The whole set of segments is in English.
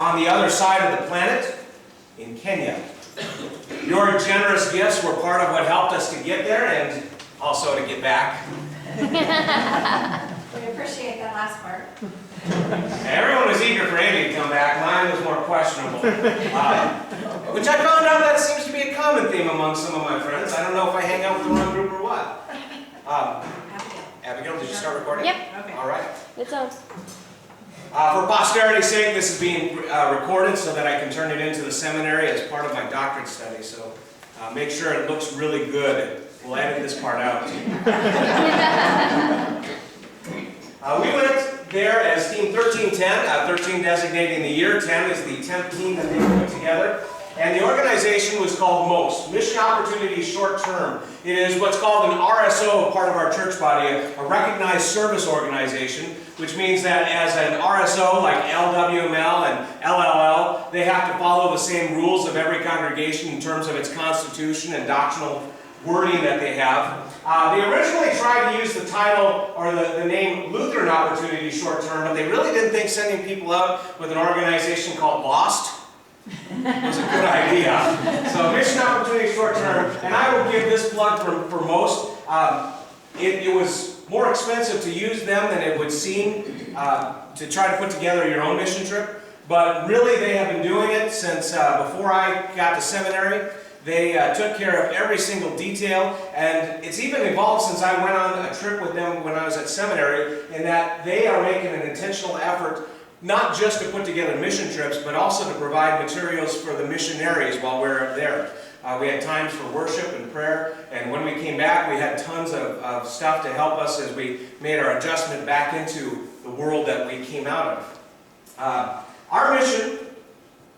on the other side of the planet in Kenya. Your generous gifts were part of what helped us to get there and also to get back. We appreciate that last part. Everyone was eager for Andy to come back. Mine was more questionable. Which I found out that seems to be a common theme among some of my friends. I don't know if I hang out with the wrong group or what. Abigail, did you start recording? Yep. Okay. All right. It's on. For posterity's sake, this is being recorded so that I can turn it into the seminary as part of my doctorate study. So make sure it looks really good. We'll edit this part out. We went there as Team 1310, 13 designating the year, 10 is the 10th team that they put together. And the organization was called MOST, Mission Opportunity Short Term. It is what's called an RSO, part of our church body, a recognized service organization, which means that as an RSO like LWML and LLL, they have to follow the same rules of every congregation in terms of its constitution and doctrinal wording that they have. They originally tried to use the title or the name Lutheran Opportunity Short Term, but they really didn't think sending people out with an organization called LOST was a good idea. So Mission Opportunity Short Term, and I will give this plug for MOST. It was more expensive to use them than it would seem to try to put together your own mission trip, but really they have been doing it since before I got to seminary. They took care of every single detail, and it's even evolved since I went on a trip with them when I was at seminary, in that they are making an intentional effort not just to put together mission trips, but also to provide materials for the missionaries while we're there. We had times for worship and prayer, and when we came back, we had tons of stuff to help us as we made our adjustment back into the world that we came out of. Our mission,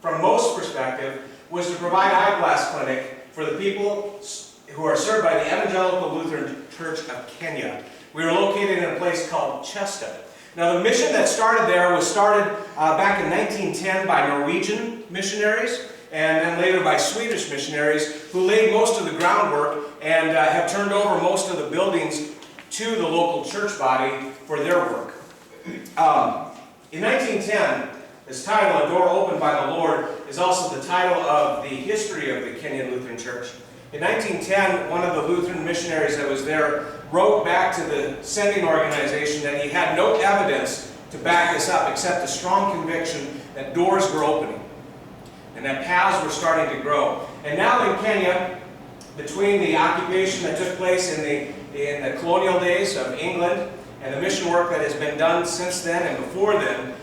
from MOST's perspective, was to provide eyeglass clinic for the people who are served by the Evangelical Lutheran Church of Kenya. We were located in a place called Chester. Now the mission that started there was started back in 1910 by Norwegian missionaries and then later by Swedish missionaries who laid most of the groundwork and have turned over most of the buildings to the local church body for their work. In 1910, this title, A Door Opened by the Lord, is also the title of the history of the Kenyan Lutheran Church. In 1910, one of the Lutheran missionaries that was there wrote back to the sending organization that he had no evidence to back this up except a strong conviction that doors were opening and that paths were starting to grow. And now in Kenya, between the occupation that took place in the colonial days of England and the mission work that has been done since then and before then,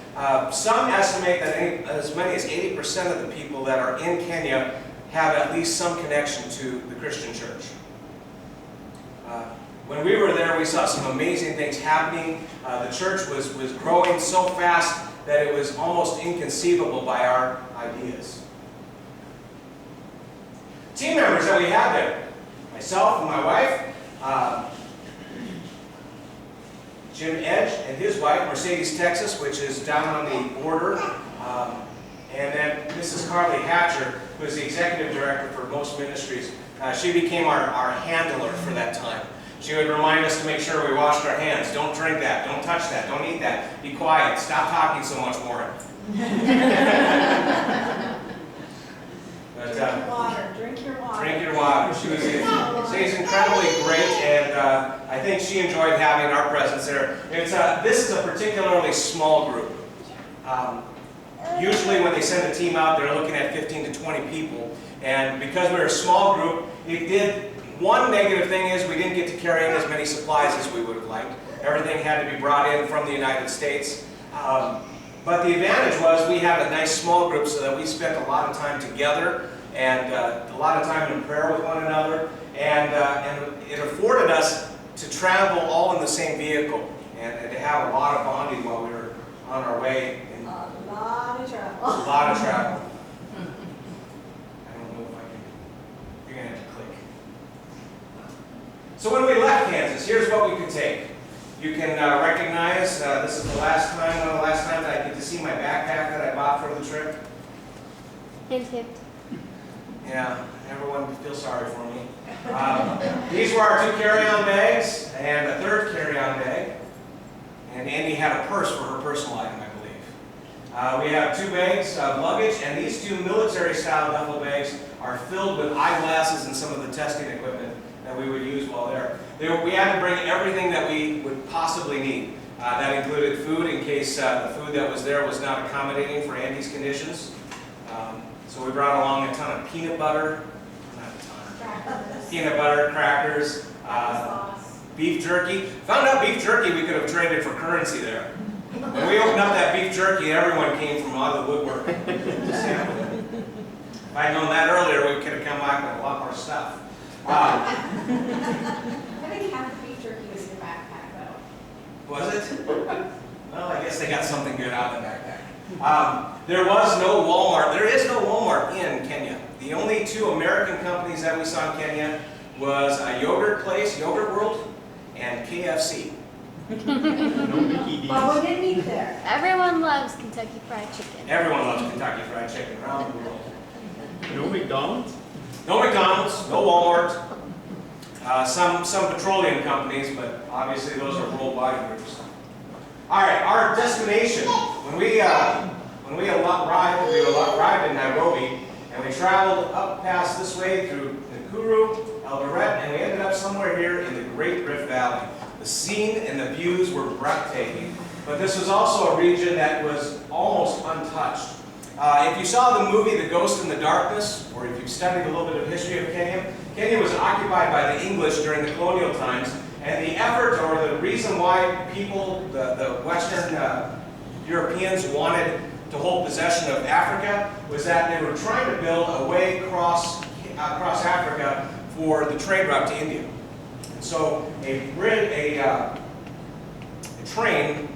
some estimate that as many as 80% of the people that are in Kenya have at least some connection to the Christian church. When we were there, we saw some amazing things happening. The church was growing so fast that it was almost inconceivable by our ideas. Team members that we had there, myself and my wife, Jim Edge and his wife, Mercedes, Texas, which is down on the border, and then Mrs. Carly Hatcher, who is the executive director for MOST Ministries. She became our handler for that time. She would remind us to make sure we washed our hands. Don't drink that. Don't touch that. Don't eat that. Be quiet. Stop talking so much more. But, Drink your water. Drink your water. She's incredibly great, and I think she enjoyed having our presence there. This is a particularly small group. Usually when they send a team out, they're looking at 15 to 20 people. And because we're a small group, one negative thing is we didn't get to carry in as many supplies as we would have liked. Everything had to be brought in from the United States. But the advantage was we had a nice small group so that we spent a lot of time together and a lot of time in prayer with one another. And it afforded us to travel all in the same vehicle and to have a lot of bonding while we were on our way. A lot of travel. A lot of travel. I don't know if I can. You're going to have to click. So when we left Kansas, here's what we could take. You can recognize, this is one of the last times I get to see my backpack that I bought for the trip. Hint, hint. Yeah, everyone feels sorry for me. These were our 2 carry-on bags and a 3rd carry-on bag. And Andy had a purse for her personal item, I believe. We have 2 bags of luggage, and these 2 military-style duffel bags are filled with eyeglasses and some of the testing equipment that we would use while there. We had to bring everything that we would possibly need. That included food in case the food that was there was not accommodating for Andy's conditions. So we brought along a ton of peanut butter, crackers, beef jerky. Found out beef jerky we could have traded for currency there. When we opened up that beef jerky, everyone came from out of the woodwork to sample it. If I'd known that earlier, we could have come back with a lot more stuff. I think half the beef jerky was in your backpack, though. Was it? Well, I guess they got something good out of the backpack. There was no Walmart. There is no Walmart in Kenya. The only 2 American companies that we saw in Kenya was a yogurt place, Yogurt World, and KFC. But we didn't eat there. Everyone loves Kentucky Fried Chicken. Everyone loves Kentucky Fried Chicken around the world. No McDonald's? No McDonald's, no Walmart. Some petroleum companies, but obviously those are worldwide groups. All right, our destination. When we arrived in Nairobi, and we traveled up past this way through Nakuru, Eldoret, and we ended up somewhere here in the Great Rift Valley. The scene and the views were breathtaking, but this was also a region that was almost untouched. If you saw the movie The Ghost in the Darkness, or if you've studied a little bit of history of Kenya, Kenya was occupied by the English during the colonial times, and the effort or the reason why people, the Western Europeans wanted to hold possession of Africa was that they were trying to build a way across Africa for the trade route to India. And so a train,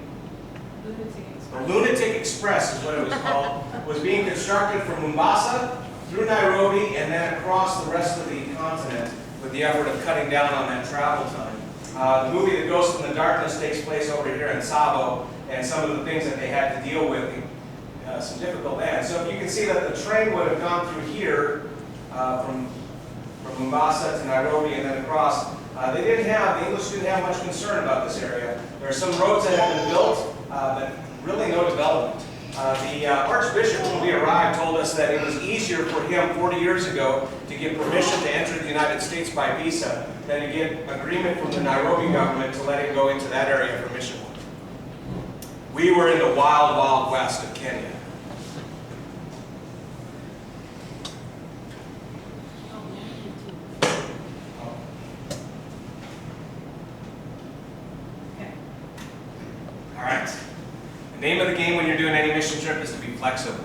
the Lunatic Express is what it was called, was being constructed from Mombasa through Nairobi and then across the rest of the continent with the effort of cutting down on that travel time. The movie The Ghost in the Darkness takes place over here in Savo, and some of the things that they had to deal with, some difficult lands. So if you can see that the train would have gone through here from Mombasa to Nairobi and then across. The English didn't have much concern about this area. There are some roads that have been built, but really no development. The Archbishop, when we arrived, told us that it was easier for him 40 years ago to get permission to enter the United States by visa than to get agreement from the Nairobi government to let him go into that area for mission work. We were in the wild, wild west of Kenya. All right. The name of the game when you're doing any mission trip is to be flexible.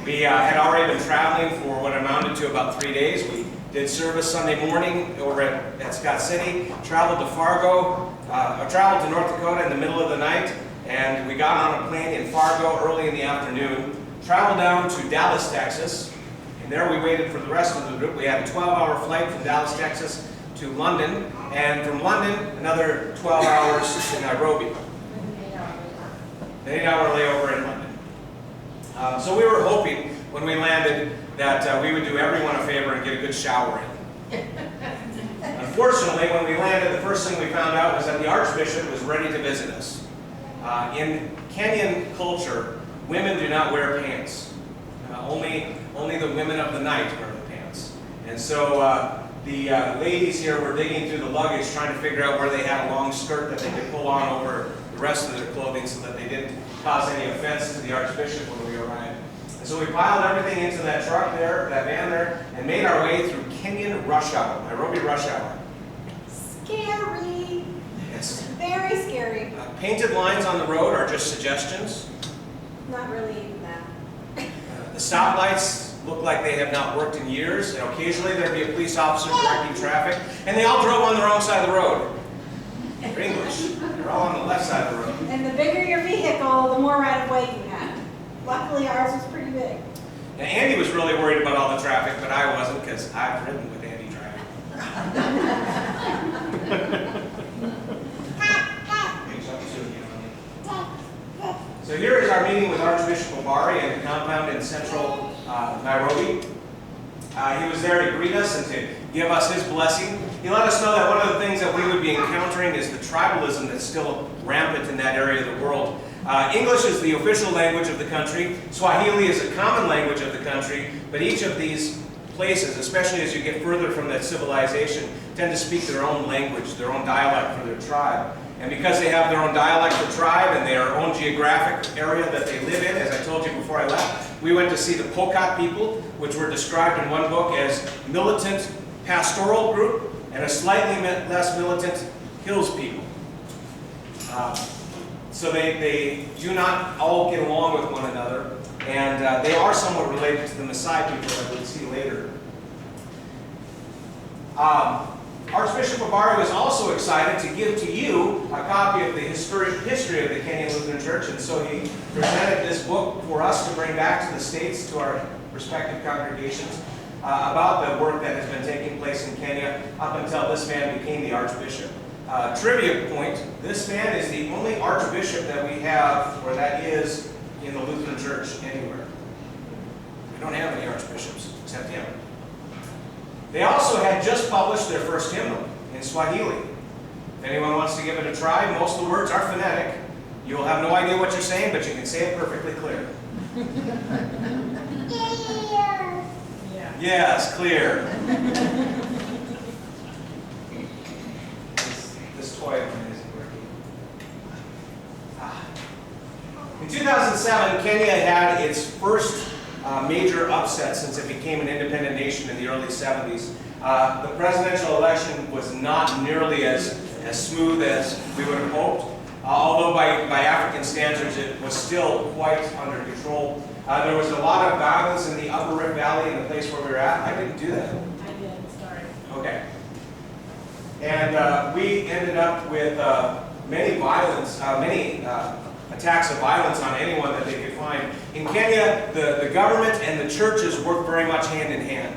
We had already been traveling for what amounted to about 3 days. We did service Sunday morning over at Scott City, traveled to Fargo, traveled to North Dakota in the middle of the night, and we got on a plane in Fargo early in the afternoon, traveled down to Dallas, Texas, and there we waited for the rest of the group. We had a 12-hour flight from Dallas, Texas to London, and from London, another 12 hours to Nairobi. An 8-hour layover in London. So we were hoping when we landed that we would do everyone a favor and get a good shower in. Unfortunately, when we landed, the first thing we found out was that the Archbishop was ready to visit us. In Kenyan culture, women do not wear pants. Only the women of the night wear the pants. And so the ladies here were digging through the luggage trying to figure out where they had a long skirt that they could pull on over the rest of their clothing so that they didn't cause any offense to the Archbishop when we arrived. And so we piled everything into that truck there, that van there, and made our way through Kenyan rush hour, Nairobi rush hour. Scary. Yes. Very scary. Painted lines on the road are just suggestions. Not really even that. The stoplights look like they have not worked in years, and occasionally there'd be a police officer directing traffic, and they all drove on the wrong side of the road. They're English. They're all on the left side of the road. And the bigger your vehicle, the more right of way you had. Luckily, ours was pretty big. Now, Andy was really worried about all the traffic, but I wasn't because I've ridden with Andy driving. So here is our meeting with Archbishop Obari at the compound in central Nairobi. He was there to greet us and to give us his blessing. He let us know that one of the things that we would be encountering is the tribalism that's still rampant in that area of the world. English is the official language of the country. Swahili is a common language of the country, but each of these places, especially as you get further from that civilization, tend to speak their own language, their own dialect for their tribe. And because they have their own dialect for tribe and their own geographic area that they live in, as I told you before I left, we went to see the Pokat people, which were described in one book as militant pastoral group and a slightly less militant hills people. So they do not all get along with one another, and they are somewhat related to the Maasai people that we'll see later. Archbishop Obari was also excited to give to you a copy of the history of the Kenyan Lutheran Church, and so he presented this book for us to bring back to the States, to our respective congregations, about the work that has been taking place in Kenya up until this man became the Archbishop. Trivia point, this man is the only Archbishop that we have, or that is, in the Lutheran Church anywhere. We don't have any Archbishops except him. They also had just published their first hymnal in Swahili. If anyone wants to give it a try, most of the words are phonetic. You will have no idea what you're saying, but you can say it perfectly clear. Yeah. Yes, clear. This toy of mine isn't working. In 2007, Kenya had its first major upset since it became an independent nation in the early 70s. The presidential election was not nearly as smooth as we would have hoped, although by African standards it was still quite under control. There was a lot of violence in the Upper Rift Valley, in the place where we were at. I didn't do that. I did, sorry. Okay. And we ended up with many attacks of violence on anyone that they could find. In Kenya, the government and the churches work very much hand in hand.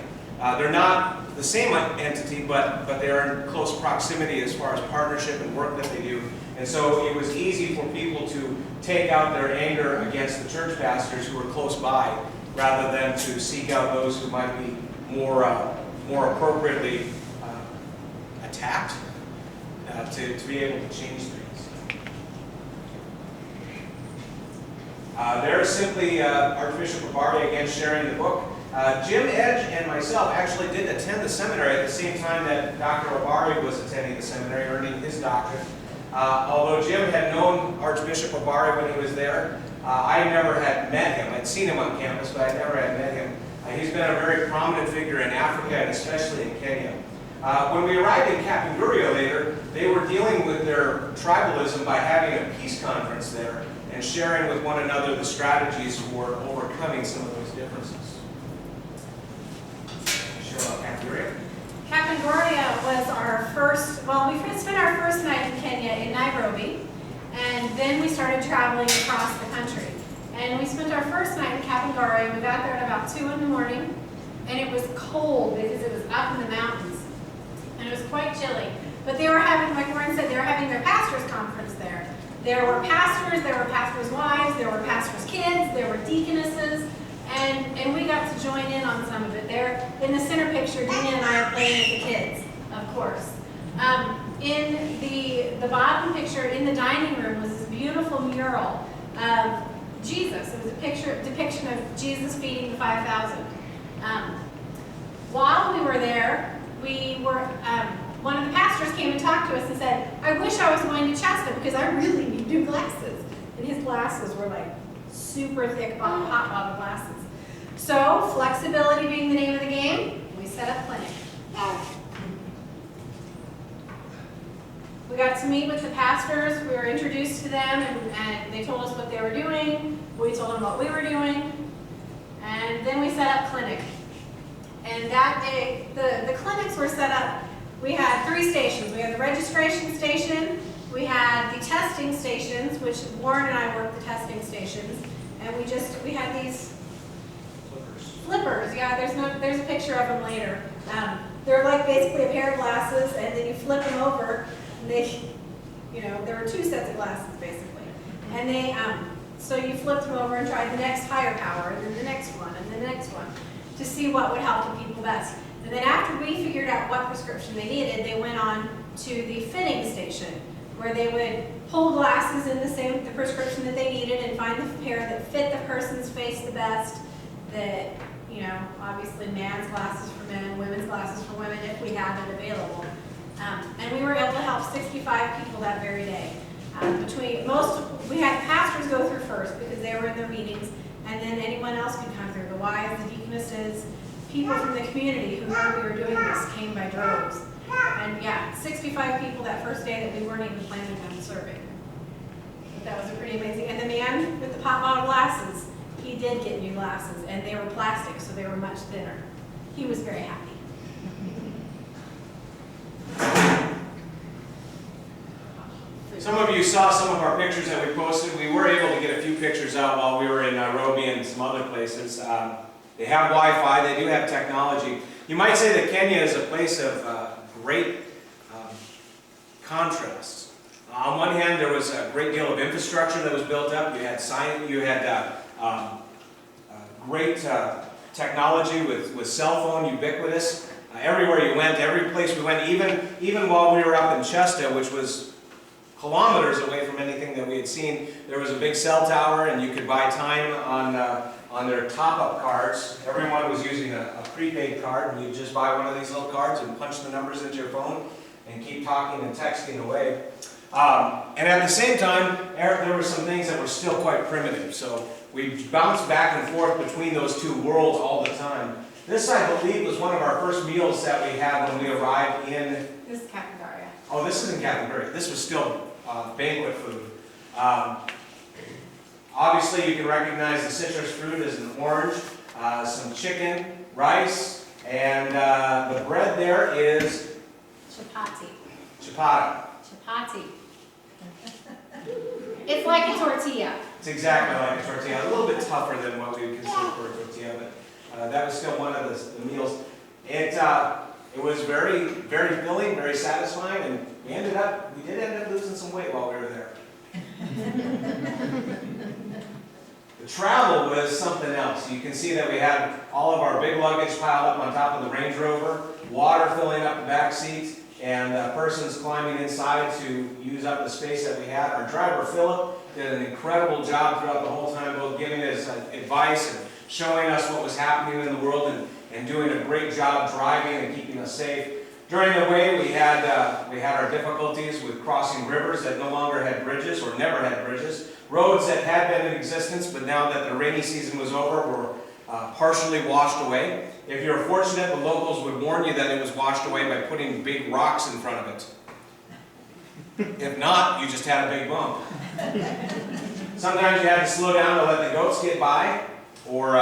They're not the same entity, but they are in close proximity as far as partnership and work that they do. And so it was easy for people to take out their anger against the church pastors who were close by, rather than to seek out those who might be more appropriately attacked to be able to change things. There's simply Archbishop Obari again sharing the book. Jim Edge and myself actually did attend the seminary at the same time that Dr. Obari was attending the seminary, earning his doctorate. Although Jim had known Archbishop Obari when he was there, I never had met him. I'd seen him on campus, but I never had met him. He's been a very prominent figure in Africa and especially in Kenya. When we arrived in Kapenguria later, they were dealing with their tribalism by having a peace conference there and sharing with one another the strategies for overcoming some of those differences. Show up Kapenguria. Kapenguria was our first, well, we spent our first night in Kenya in Nairobi, and then we started traveling across the country. And we spent our first night in Kapenguria, and we got there at about 2 in the morning, and it was cold because it was up in the mountains, and it was quite chilly. But they were having, like Warren said, they were having their pastors' conference there. There were pastors' wives, there were pastors' kids, there were deaconesses, and we got to join in on some of it. There, in the center picture, Dina and I are playing with the kids, of course. In the bottom picture, in the dining room, was this beautiful mural of Jesus. It was a depiction of Jesus feeding the 5,000. While we were there, one of the pastors came and talked to us and said, I wish I was going to Chester because I really need new glasses. And his glasses were like super thick hot bottle glasses. So, flexibility being the name of the game, we set up clinic. We got to meet with the pastors, we were introduced to them, and they told us what they were doing, we told them what we were doing, and then we set up clinic. And that day, the clinics were set up. We had 3 stations. We had the registration station, we had the testing stations, which Warren and I worked the testing stations, and we had these flippers. Yeah, there's a picture of them later. They're like basically a pair of glasses, and then you flip them over, and there were 2 sets of glasses basically. And so you flipped them over and tried the next higher power, and then the next one, and the next one, to see what would help the people best. And then after we figured out what prescription they needed, they went on to the fitting station, where they would pull glasses in the prescription that they needed and find the pair that fit the person's face the best, that, you know, obviously man's glasses for men, women's glasses for women, if we had it available. And we were able to help 65 people that very day. We had pastors go through first because they were in their meetings, and then anyone else could come through. The wives, the deaconesses, people from the community who heard we were doing this came by droves. And yeah, 65 people that first day that we weren't even planning on serving. But that was pretty amazing. And the man with the pop bottle glasses, he did get new glasses, and they were plastic, so they were much thinner. He was very happy. Some of you saw some of our pictures that we posted. We were able to get a few pictures out while we were in Nairobi and some other places. They have Wi-Fi, they do have technology. You might say that Kenya is a place of great contrast. On one hand, there was a great deal of infrastructure that was built up. You had great technology with cell phone, ubiquitous. Everywhere you went, every place we went, even while we were up in Chester, which was kilometers away from anything that we had seen, there was a big cell tower, and you could buy time on their top-up cards. Everyone was using a prepaid card, and you just buy one of these little cards and punch the numbers into your phone and keep talking and texting away. And at the same time, there were some things that were still quite primitive, so we bounced back and forth between those two worlds all the time. This, I believe, was one of our first meals that we had when we arrived in... This is Kapengaria. Oh, this isn't Kapengaria. This was still banquet food. Obviously, you can recognize the citrus fruit as an orange, some chicken, rice, and the bread there is... Chapati. Chapati. Chapati. It's like a tortilla. It's exactly like a tortilla. A little bit tougher than what we would consider for a tortilla, but that was still one of the meals. It was very, very filling, very satisfying, and we did end up losing some weight while we were there. The travel was something else. You can see that we had all of our big luggage piled up on top of the Range Rover, water filling up the back seats, and persons climbing inside to use up the space that we had. Our driver, Philip, did an incredible job throughout the whole time, both giving us advice and showing us what was happening in the world, and doing a great job driving and keeping us safe. During the way, we had our difficulties with crossing rivers that no longer had bridges or never had bridges. Roads that had been in existence, but now that the rainy season was over, were partially washed away. If you're fortunate, the locals would warn you that it was washed away by putting big rocks in front of it. If not, you just had a big bump. Sometimes you had to slow down to let the goats get by, or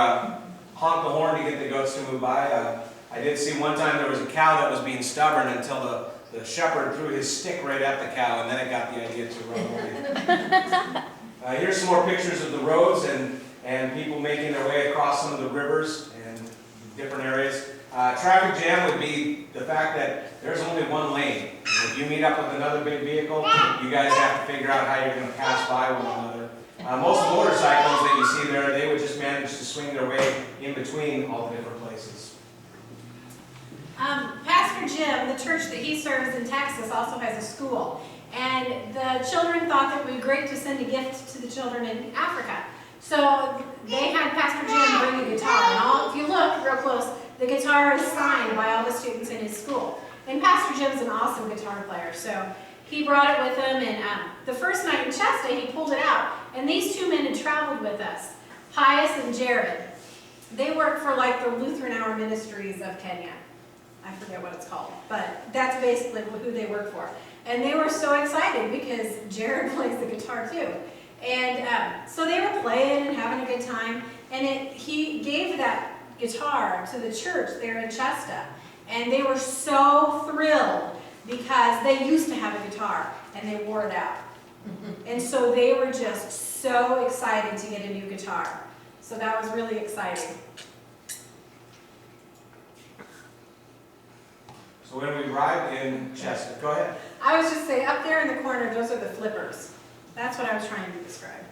honk the horn to get the goats to move by. I did see one time there was a cow that was being stubborn until the shepherd threw his stick right at the cow, and then it got the idea to run away. Here's some more pictures of the roads and people making their way across some of the rivers and different areas. Traffic jam would be the fact that there's only one lane. If you meet up with another big vehicle, you guys have to figure out how you're going to pass by one another. Most motorcycles that you see there, they would just manage to swing their way in between all the different places. Pastor Jim, the church that he serves in Texas, also has a school. And the children thought that it would be great to send a gift to the children in Africa. So they had Pastor Jim bring a guitar. And if you look real close, the guitar is signed by all the students in his school. And Pastor Jim's an awesome guitar player. So he brought it with him. And the first night in Chester, he pulled it out. And these two men had traveled with us, Pius and Jared. They work for like the Lutheran Hour Ministries of Kenya. I forget what it's called, but that's basically who they work for. And they were so excited because Jared plays the guitar too. And so they were playing and having a good time. And he gave that guitar to the church there in Chester. And they were so thrilled because they used to have a guitar and they wore it out. And so they were just so excited to get a new guitar. So that was really exciting. So when we arrived in Chester, go ahead. I was just saying, up there in the corner, those are the flippers. That's what I was trying to describe.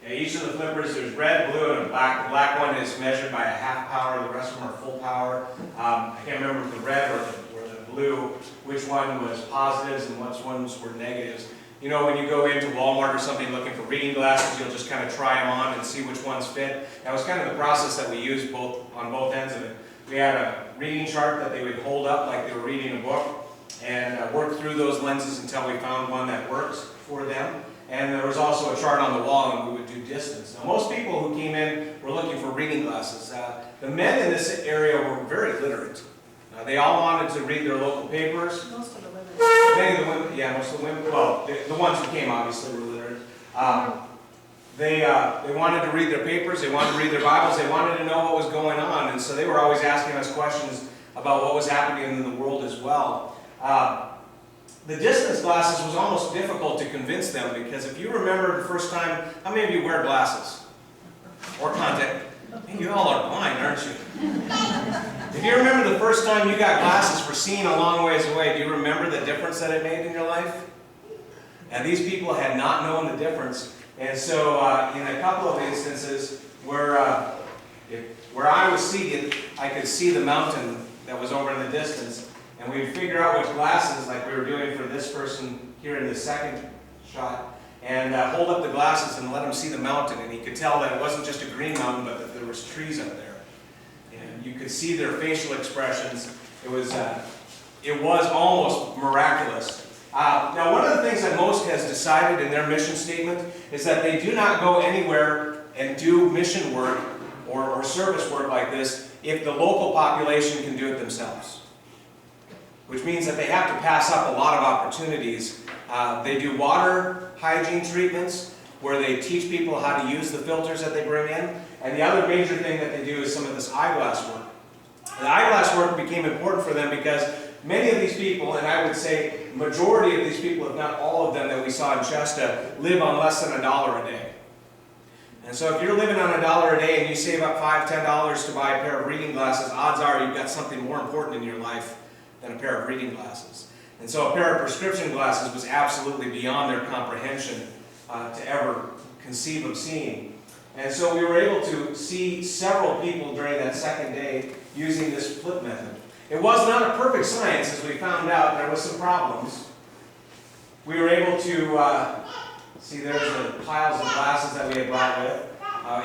Yeah, each of the flippers, there's red, blue, and black. The black one is measured by a half power. The rest of them are full power. I can't remember if the red or the blue which one was positives and which ones were negatives. You know, when you go into Walmart or something looking for reading glasses, you'll just kind of try them on and see which ones fit. That was kind of the process that we used on both ends of it. We had a reading chart that they would hold up like they were reading a book and work through those lenses until we found one that works for them. And there was also a chart on the wall, and we would do distance. Now, most people who came in were looking for reading glasses. The men in this area were very literate. They all wanted to read their local papers. Most of the women. Many of the women, yeah, most of the women, well, the ones who came obviously were literate. They wanted to read their papers, they wanted to read their Bibles, they wanted to know what was going on, and so they were always asking us questions about what was happening in the world as well. The distance glasses was almost difficult to convince them, because if you remember the first time, how many of you wear glasses? Or contact? You all are blind, aren't you? If you remember the first time you got glasses for seeing a long ways away, do you remember the difference that it made in your life? And these people had not known the difference. And so in a couple of instances where I was seated, I could see the mountain that was over in the distance. And we'd figure out which glasses, like we were doing for this person here in the second shot, and hold up the glasses and let him see the mountain. And he could tell that it wasn't just a green mountain, but that there was trees up there. And you could see their facial expressions. It was almost miraculous. Now, one of the things that Most has decided in their mission statement is that they do not go anywhere and do mission work or service work like this if the local population can do it themselves. Which means that they have to pass up a lot of opportunities. They do water hygiene treatments where they teach people how to use the filters that they bring in. And the other major thing that they do is some of this eyeglass work. The eyeglass work became important for them because many of these people, and I would say majority of these people, if not all of them that we saw in Chesta, live on less than $1 a day. And so if you're living on $1 a day and you save up $5, $10 to buy a pair of reading glasses, odds are you've got something more important in your life than a pair of reading glasses. And so a pair of prescription glasses was absolutely beyond their comprehension to ever conceive of seeing. And so we were able to see several people during that second day using this flip method. It was not a perfect science, as we found out. There was some problems. We were able to see there's the piles of glasses that we had brought with.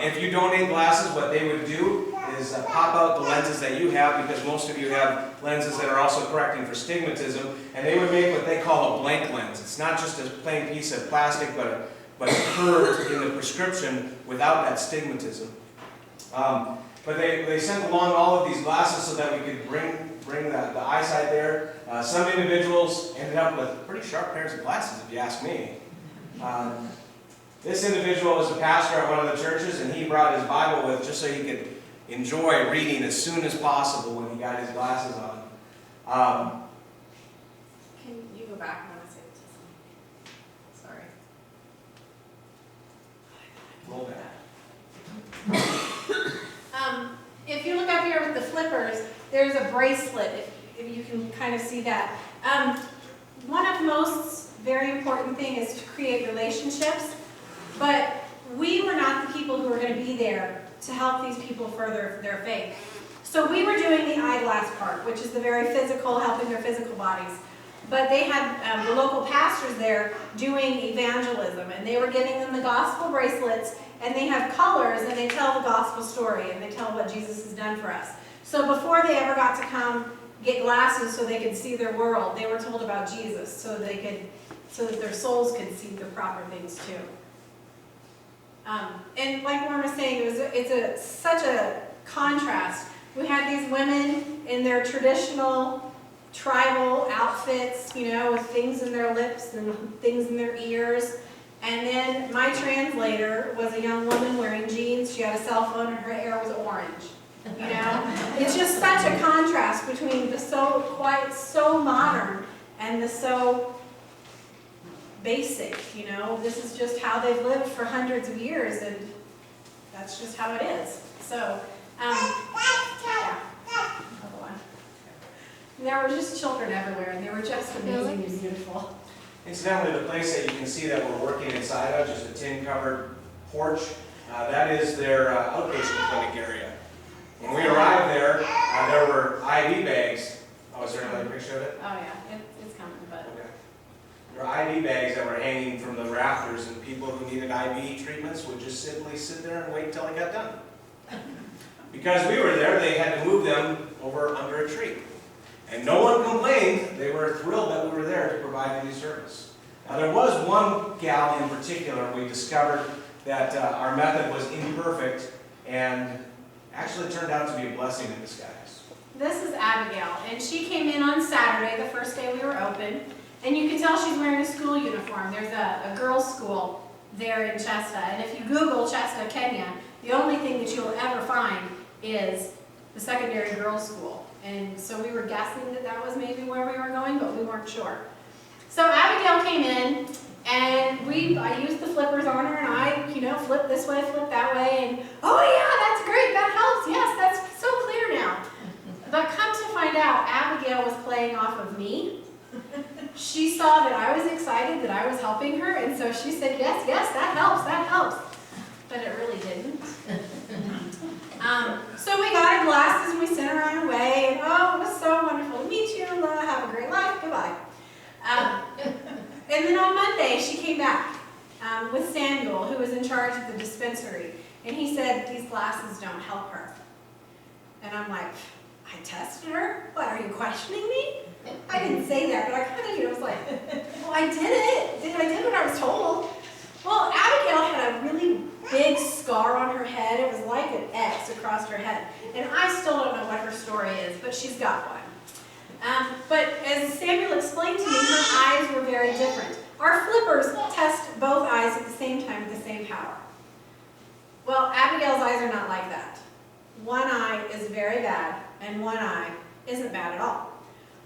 If you donate glasses, what they would do is pop out the lenses that you have, because most of you have lenses that are also correcting for stigmatism, and they would make what they call a blank lens. It's not just a plain piece of plastic, but curved in the prescription without that stigmatism. But they sent along all of these glasses so that we could bring the eyesight there. Some individuals ended up with pretty sharp pairs of glasses, if you ask me. This individual was a pastor at one of the churches, and he brought his Bible with just so he could enjoy reading as soon as possible when he got his glasses on. Can you go back? I want to say it to someone. Sorry. Roll back. If you look up here with the flippers, there's a bracelet, if you can kind of see that. One of Most's very important thing is to create relationships, but we were not the people who were going to be there to help these people further their faith. So we were doing the eyeglass part, which is the very physical, helping their physical bodies. But they had the local pastors there doing evangelism, and they were giving them the gospel bracelets, and they have colors, and they tell the gospel story, and they tell what Jesus has done for us. So before they ever got to come get glasses so they could see their world, they were told about Jesus so that their souls could see the proper things too. And like Warren was saying, it's such a contrast. We had these women in their traditional tribal outfits, you know, with things in their lips and things in their ears. And then my translator was a young woman wearing jeans. She had a cell phone and her hair was orange. You know, it's just such a contrast between the so modern and the so basic. You know, this is just how they've lived for hundreds of years, and that's just how it is. So, yeah. Another one. There were just children everywhere, and they were just amazing and beautiful. Incidentally, the place that you can see that we're working inside of, just a tin-covered porch, that is their outpatient clinic area. When we arrived there, there were IV bags. Oh, is there another picture of it? until it got done. Because we were there, they had to move them over under a tree. And no one complained. They were thrilled that we were there to provide any service. Now there was one gal in particular, we discovered that our method was imperfect and actually turned out to be a blessing in disguise. This is Abigail, and she came in on Saturday, the first day we were open, and you can tell she's wearing a school uniform. There's a girls' school there in Chesta, and if you Google Chesta, Kenya, the only thing that you'll ever find is the secondary girls' school. And so we were guessing that that was maybe where we were going, but we weren't sure. So Abigail came in, and I used the flippers on her, and I, flip this way, flip that way, and oh yeah, that's great, that helps, yes, that's so clear now. But come to find out, Abigail was playing off of me. She saw that I was excited that I was helping her, and so she said, yes, that helps. But it really didn't. So we got our glasses and we sent her on her way, and oh, it was so wonderful to meet you, have a great life, goodbye. And then on Monday, she came back with Samuel, who was in charge of the dispensary, and he said, these glasses don't help her. And I'm like, I tested her? What, are you questioning me? I didn't say that, but I kind of, was like, well, I did it. I did what I was told. Well, Abigail had a really big scar on her head. It was like an X across her head. And I still don't know what her story is, but she's got one. But as Samuel explained to me, her eyes were very different. Our flippers test both eyes at the same time with the same power. Well, Abigail's eyes are not like that. One eye is very bad, and one eye isn't bad at all.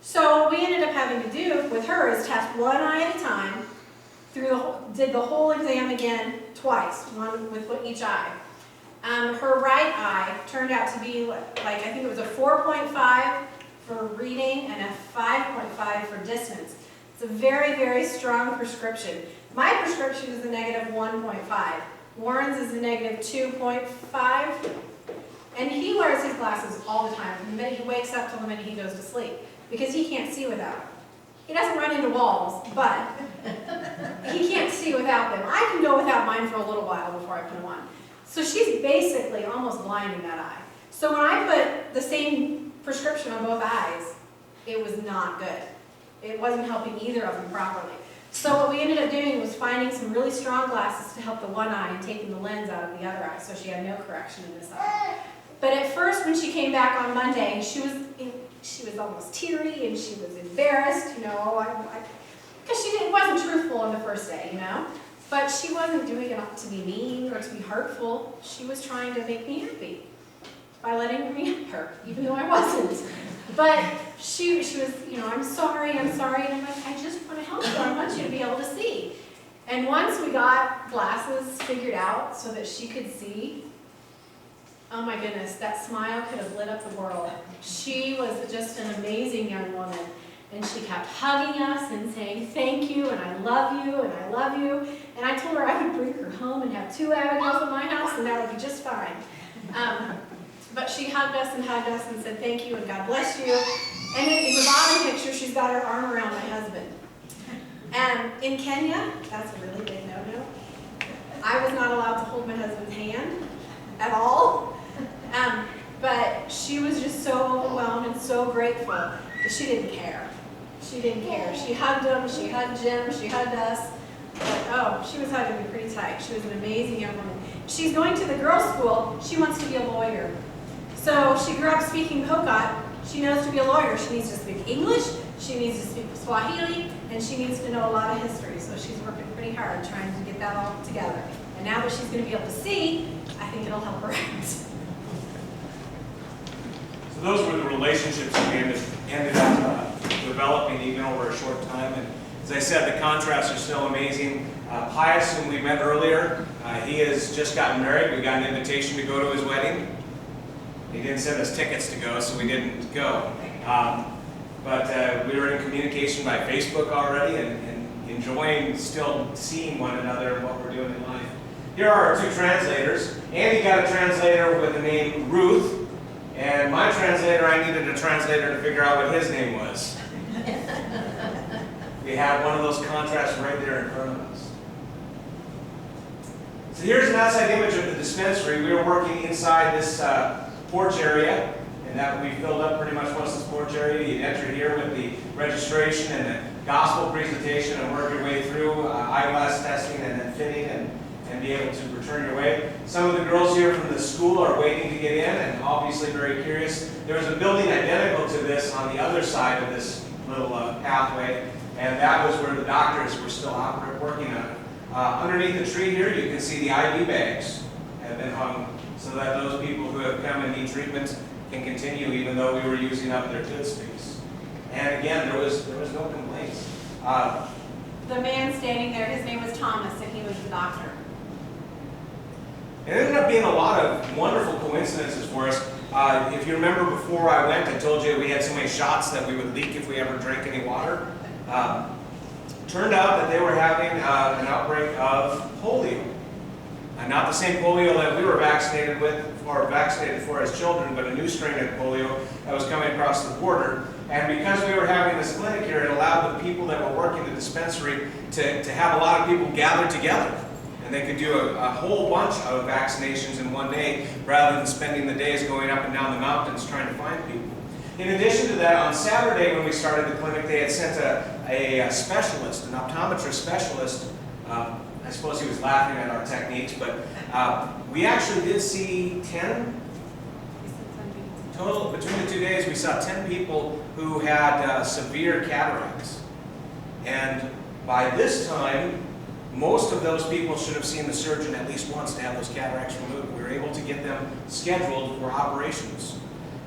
So what we ended up having to do with her is test one eye at a time, did the whole exam again twice, one with each eye. Her right eye turned out to be I think it was a 4.5 for reading and a 5.5 for distance. It's a very, very strong prescription. My prescription is a negative 1.5. Warren's is a negative 2.5. And he wears his glasses all the time, from the minute he wakes up till the minute he goes to sleep, because he can't see without them. He doesn't run into walls, but he can't see without them. I can go without mine for a little while before I put them on. So she's basically almost blind in that eye. So when I put the same prescription on both eyes, it was not good. It wasn't helping either of them properly. So what we ended up doing was finding some really strong glasses to help the one eye and taking the lens out of the other eye, so she had no correction in this eye. But at first, when she came back on Monday, she was almost teary and she was embarrassed, because she wasn't truthful on the first day, But she wasn't doing it to be mean or to be hurtful. She was trying to make me happy by letting me help her, even though I wasn't. But she was, I'm sorry, and I'm like, I just want to help you. I want you to be able to see. And once we got glasses figured out so that she could see, oh my goodness, that smile could have lit up the world. She was just an amazing young woman. And she kept hugging us and saying, thank you, and I love you, and I love you. And I told her I would bring her home and have 2 Abigails at my house, and that would be just fine. But she hugged us and said thank you and God bless you. And in the bottom picture, she's got her arm around my husband. And in Kenya, that's a really big no-no. I was not allowed to hold my husband's hand at all. But she was just so overwhelmed and so grateful that she didn't care. She didn't care. She hugged him, she hugged Jim, she hugged us. But, she was hugging me pretty tight. She was an amazing young woman. She's going to the girls' school. She wants to be a lawyer. So she grew up speaking Pokot. She knows to be a lawyer. She needs to speak English, she needs to speak Swahili, and she needs to know a lot of history. So she's working pretty hard trying to get that all together. And now that she's going to be able to see, I think it'll help her out. So those were the relationships we ended up developing even over a short time. And as I said, the contrasts are still amazing. Pius, whom we met earlier, he has just gotten married. We got an invitation to go to his wedding. He didn't send us tickets to go, so we didn't go. But we were in communication by Facebook already and enjoying still seeing one another and what we're doing in life. Here are our 2 translators. Andy got a translator with the name Ruth, and my translator, I needed a translator to figure out what his name was. We have one of those contrasts right there in front of us. So here's an outside image of the dispensary. We were working inside this porch area, and that we filled up pretty much most of this porch area. You'd enter here with the registration and the gospel presentation and work your way through eyeglass testing and then fitting and be able to return your way. Some of the girls here from the school are waiting to get in and obviously very curious. There was a building identical to this on the other side of this little pathway, and that was where the doctors were still working on it. Underneath the tree here, you can see the IV bags have been hung so that those people who have come and need treatment can continue even though we were using up their good space. And again, there was no complaints. The man standing there, his name was Thomas, and he was the doctor. It ended up being a lot of wonderful coincidences for us. If you remember before I went, I told you we had so many shots that we would leak if we ever drank any water. Turned out that they were having an outbreak of polio. Not the same polio that we were vaccinated with or vaccinated for as children, but a new strain of polio that was coming across the border. And because we were having this clinic here, it allowed the people that were working the dispensary to have a lot of people gathered together. And they could do a whole bunch of vaccinations in one day rather than spending the days going up and down the mountains trying to find people. In addition to that, on Saturday when we started the clinic, they had sent a specialist, an optometrist specialist. I suppose he was laughing at our techniques, but we actually did see 10 total. Between the 2 days, we saw 10 people who had severe cataracts. And by this time, most of those people should have seen the surgeon at least once to have those cataracts removed. We were able to get them scheduled for operations.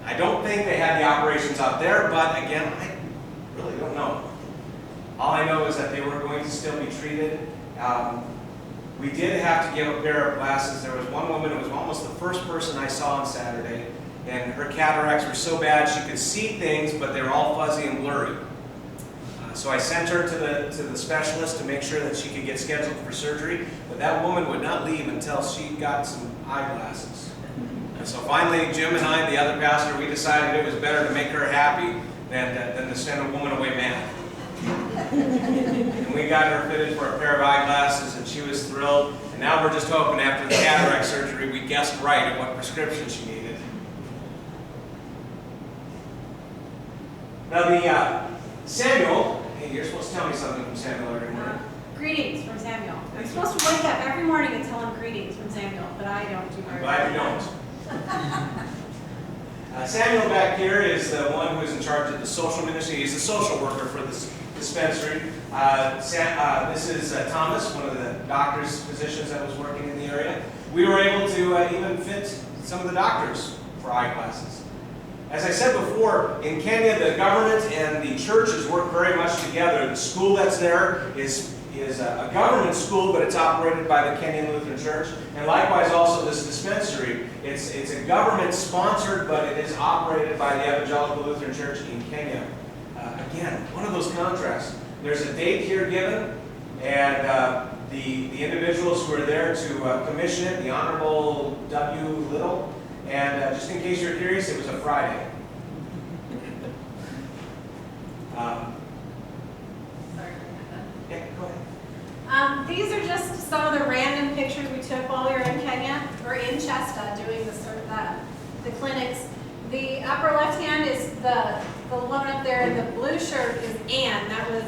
I don't think they had the operations out there, but again, I really don't know. All I know is that they were going to still be treated. We did have to give a pair of glasses. There was one woman who was almost the first person I saw on Saturday, and her cataracts were so bad she could see things, but they were all fuzzy and blurry. So I sent her to the specialist to make sure that she could get scheduled for surgery, but that woman would not leave until she got some eyeglasses. And so finally, Jim and I, the other pastor, we decided it was better to make her happy than to send a woman away mad. And we got her fitted for a pair of eyeglasses, and she was thrilled. And now we're just hoping after the cataract surgery we guessed right at what prescription she needed. Now the Samuel, hey, you're supposed to tell me something from Samuel every morning. Greetings from Samuel. I'm supposed to wake up every morning and tell him greetings from Samuel, but I don't do very well. I'm glad you don't. Samuel back here is the one who is in charge of the social ministry. He's the social worker for this dispensary. This is Thomas, one of the doctor's physicians that was working in the area. We were able to even fit some of the doctors for eyeglasses. As I said before, in Kenya, the government and the churches work very much together. The school that's there is a government school, but it's operated by the Kenyan Lutheran Church. And likewise also this dispensary. It's a government sponsored, but it is operated by the Evangelical Lutheran Church in Kenya. Again, one of those contrasts. There's a date here given, and the individuals who are there to commission it, the Honorable W. Little, and just in case you're curious, it was a Friday. Yeah, go ahead. These are just some of the random pictures we took while we were in Kenya, or in Chester, doing the clinics. The upper left hand is the woman up there in the blue shirt is Anne. That was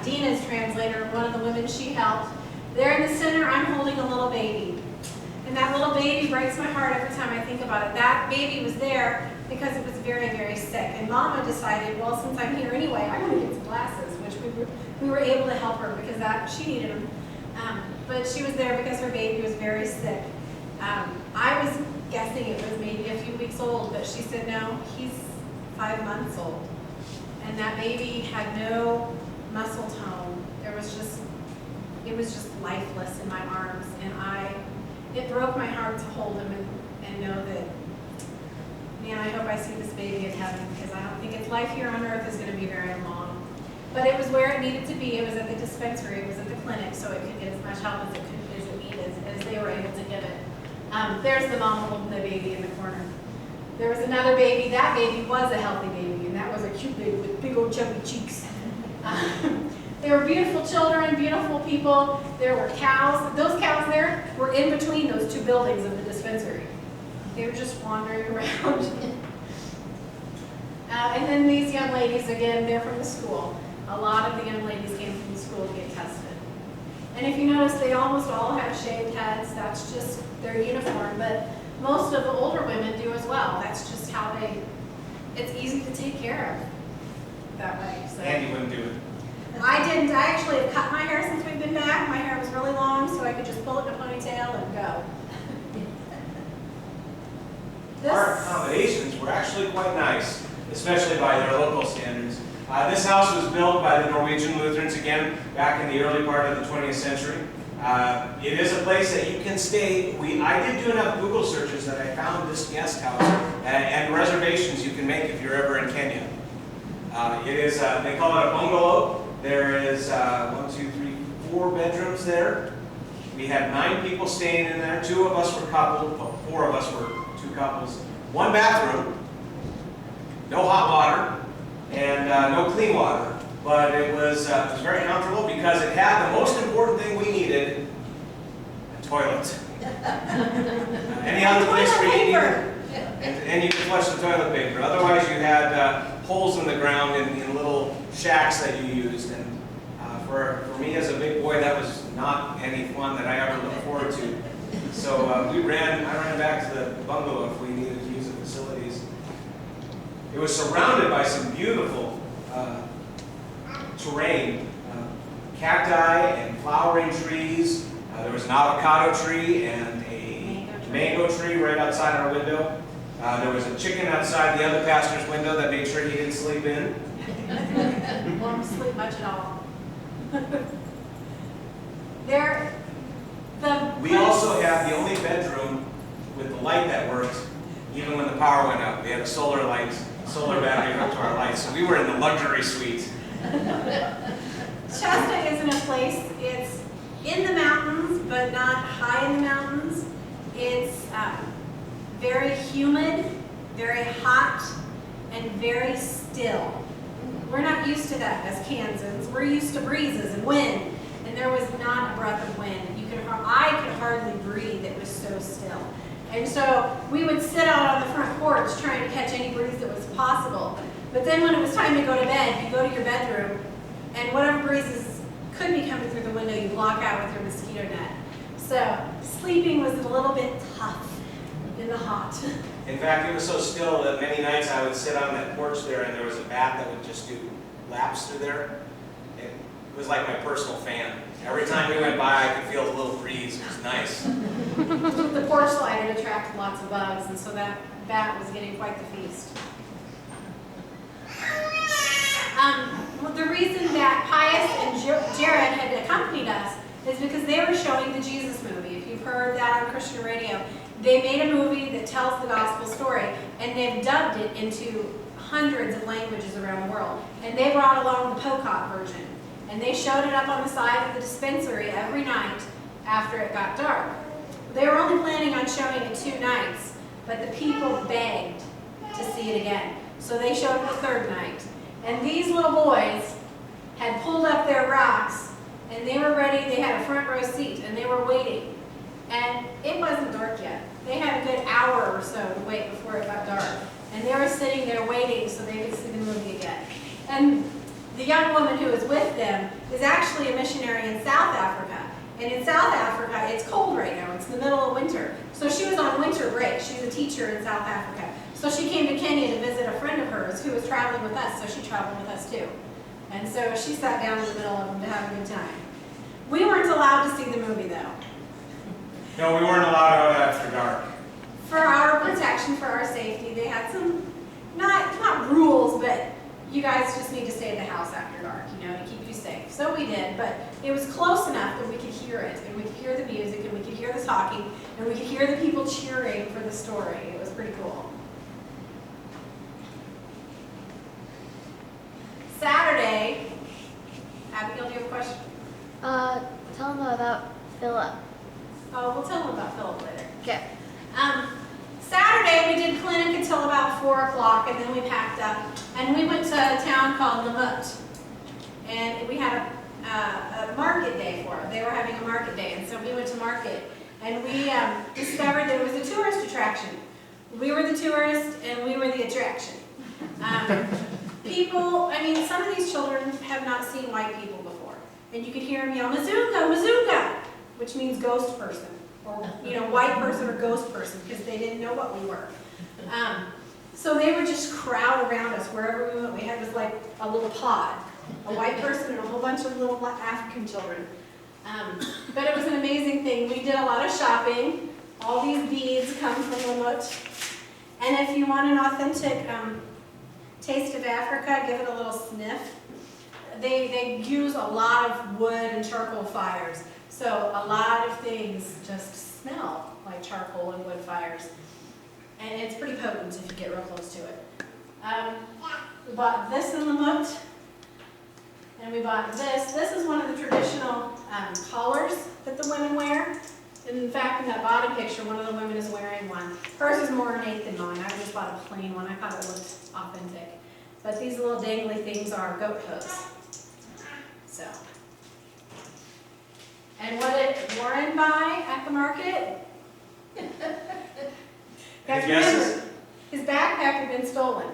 Dina's translator, one of the women she helped. There in the center, I'm holding a little baby. And that little baby breaks my heart every time I think about it. That baby was there because it was very, very sick. And Mama decided, well, since I'm here anyway, I'm going to get some glasses, which we were able to help her because she needed them. But she was there because her baby was very sick. I was guessing it was maybe a few weeks old, but she said, no, he's 5 months old. And that baby had no muscle tone. It was just lifeless in my arms. And it broke my heart to hold him and know that, man, I hope I see this baby in heaven, because I don't think its life here on earth is going to be very long. But it was where it needed to be. It was at the dispensary. It was at the clinic, so it could get as much help as it needed, as they were able to give it. There's the mom holding the baby in the corner. There was another baby. That baby was a healthy baby, and that was a cute baby with big old chubby cheeks. There were beautiful children, beautiful people. There were cows. Those cows there were in between those two buildings of the dispensary. They were just wandering around. And then these young ladies, again, they're from the school. A lot of the young ladies came from the school to get tested. And if you notice, they almost all have shaved heads. That's just their uniform. But most of the older women do as well. That's just how it's easy to take care of that way. So. Andy wouldn't do it. I didn't. I actually have cut my hair since we've been back. My hair was really long, so I could just pull it in a ponytail and go. Our accommodations were actually quite nice, especially by their local standards. This house was built by the Norwegian Lutherans, again, back in the early part of the 20th century. It is a place that you can stay. I did do enough Google searches that I found this guest house and reservations you can make if you're ever in Kenya. It is, they call it a bungalow. There is 4 bedrooms there. We had 9 people staying in there. 2 of us were coupled, well, 4 of us were 2 couples. 1 bathroom, no hot water, and no clean water. But it was very comfortable because it had the most important thing we needed, a toilet. Any other place where you needed, and you could flush the toilet paper. Otherwise you had holes in the ground in little shacks that you used. And for me as a big boy, that was not any fun that I ever looked forward to. So I ran back to the bungalow if we needed to use the facilities. It was surrounded by some beautiful terrain, cacti and flowering trees. There was an avocado tree and a mango tree right outside our window. There was a chicken outside the other pastor's window that made sure he didn't sleep in. Won't sleep much at all. We also had the only bedroom with the light that worked, even when the power went out. We had a solar battery hooked to our lights, so we were in the luxury suite. Shasta isn't a place. It's in the mountains, but not high in the mountains. It's very humid, very hot, and very still. We're not used to that as Kansans. We're used to breezes and wind, and there was not a breath of wind. I could hardly breathe. It was so still. And so we would sit out on the front porch trying to catch any breeze that was possible. But then when it was time to go to bed, you go to your bedroom, and whatever breezes could be coming through the window, you block out with your mosquito net. So sleeping was a little bit tough in the hot. In fact, it was so still that many nights I would sit on that porch there and there was a bat that would just do laps through there. It was like my personal fan. Every time we went by, I could feel a little breeze. It was nice. The porch light had attracted lots of bugs, and so that bat was getting quite the feast. The reason that Pius and Jared had accompanied us is because they were showing the Jesus movie. If you've heard that on Christian radio, they made a movie that tells the gospel story, and they've dubbed it into hundreds of languages around the world. And they brought along the Pocock version, and they showed it up on the side of the dispensary every night after it got dark. They were only planning on showing it 2 nights, but the people begged to see it again. So they showed it the 3rd night. And these little boys had pulled up their rocks, and they were ready. They had a front row seat, and they were waiting. And it wasn't dark yet. They had a good hour or so to wait before it got dark. And they were sitting there waiting so they could see the movie again. And the young woman who was with them is actually a missionary in South Africa. And in South Africa, it's cold right now. It's the middle of winter. So she was on winter break. She's a teacher in South Africa. So she came to Kenya to visit a friend of hers who was traveling with us, so she traveled with us too. And so she sat down in the middle of them to have a good time. We weren't allowed to see the movie though. No, we weren't allowed out after dark. For our protection, for our safety, they had some, not rules, but you guys just need to stay at the house after dark, to keep you safe. So we did, but it was close enough that we could hear it, and we could hear the music, and we could hear the talking, and we could hear the people cheering for the story. It was pretty cool. Saturday, Abigail, do you have a question? Tell them about Philip. Oh, we'll tell them about Philip later. Okay. Saturday, we did clinic until about 4 o'clock, and then we packed up, and we went to a town called Lamut. And we had a market day for them. They were having a market day, and so we went to market, and we discovered that it was a tourist attraction. We were the tourists, and we were the attraction. People, I mean, some of these children have not seen white people before, and you could hear them yell, "Mazunga, Mazunga," which means ghost person, or white person or ghost person, because they didn't know what we were. So they would just crowd around us wherever we went. We had this like a little pod, a white person and a whole bunch of little African children. But it was an amazing thing. We did a lot of shopping. All these beads come from Limut. And if you want an authentic taste of Africa, give it a little sniff. They use a lot of wood and charcoal fires. So a lot of things just smell like charcoal and wood fires. And it's pretty potent if you get real close to it. We bought this in Limut. And we bought this. This is one of the traditional collars that the women wear. In fact, in that bottom picture, one of the women is wearing one. Hers is more ornate than mine. I just bought a plain one. I thought it looked authentic. But these little dangly things are goat hooves. So. And what did Warren buy at the market? Any guesses? His backpack had been stolen.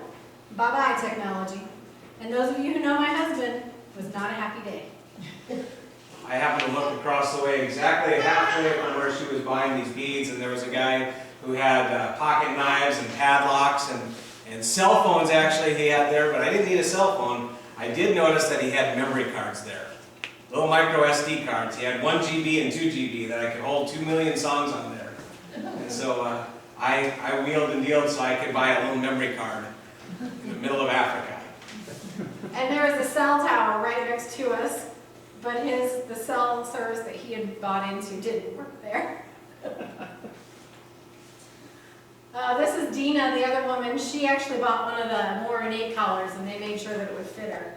Bye-bye, technology. And those of you who know my husband, it was not a happy day. I happened to look across the way exactly halfway from where she was buying these beads, and there was a guy who had pocket knives and padlocks and cell phones actually he had there, but I didn't need a cell phone. I did notice that he had memory cards there. Little micro SD cards. He had 1 GB and 2 GB that I could hold 2 million songs on there. And so I wheeled and dealed so I could buy a little memory card in the middle of Africa. And there was a cell tower right next to us, but the cell service that he had bought into didn't work there. This is Dina, the other woman. She actually bought one of the more ornate collars, and they made sure that it would fit her.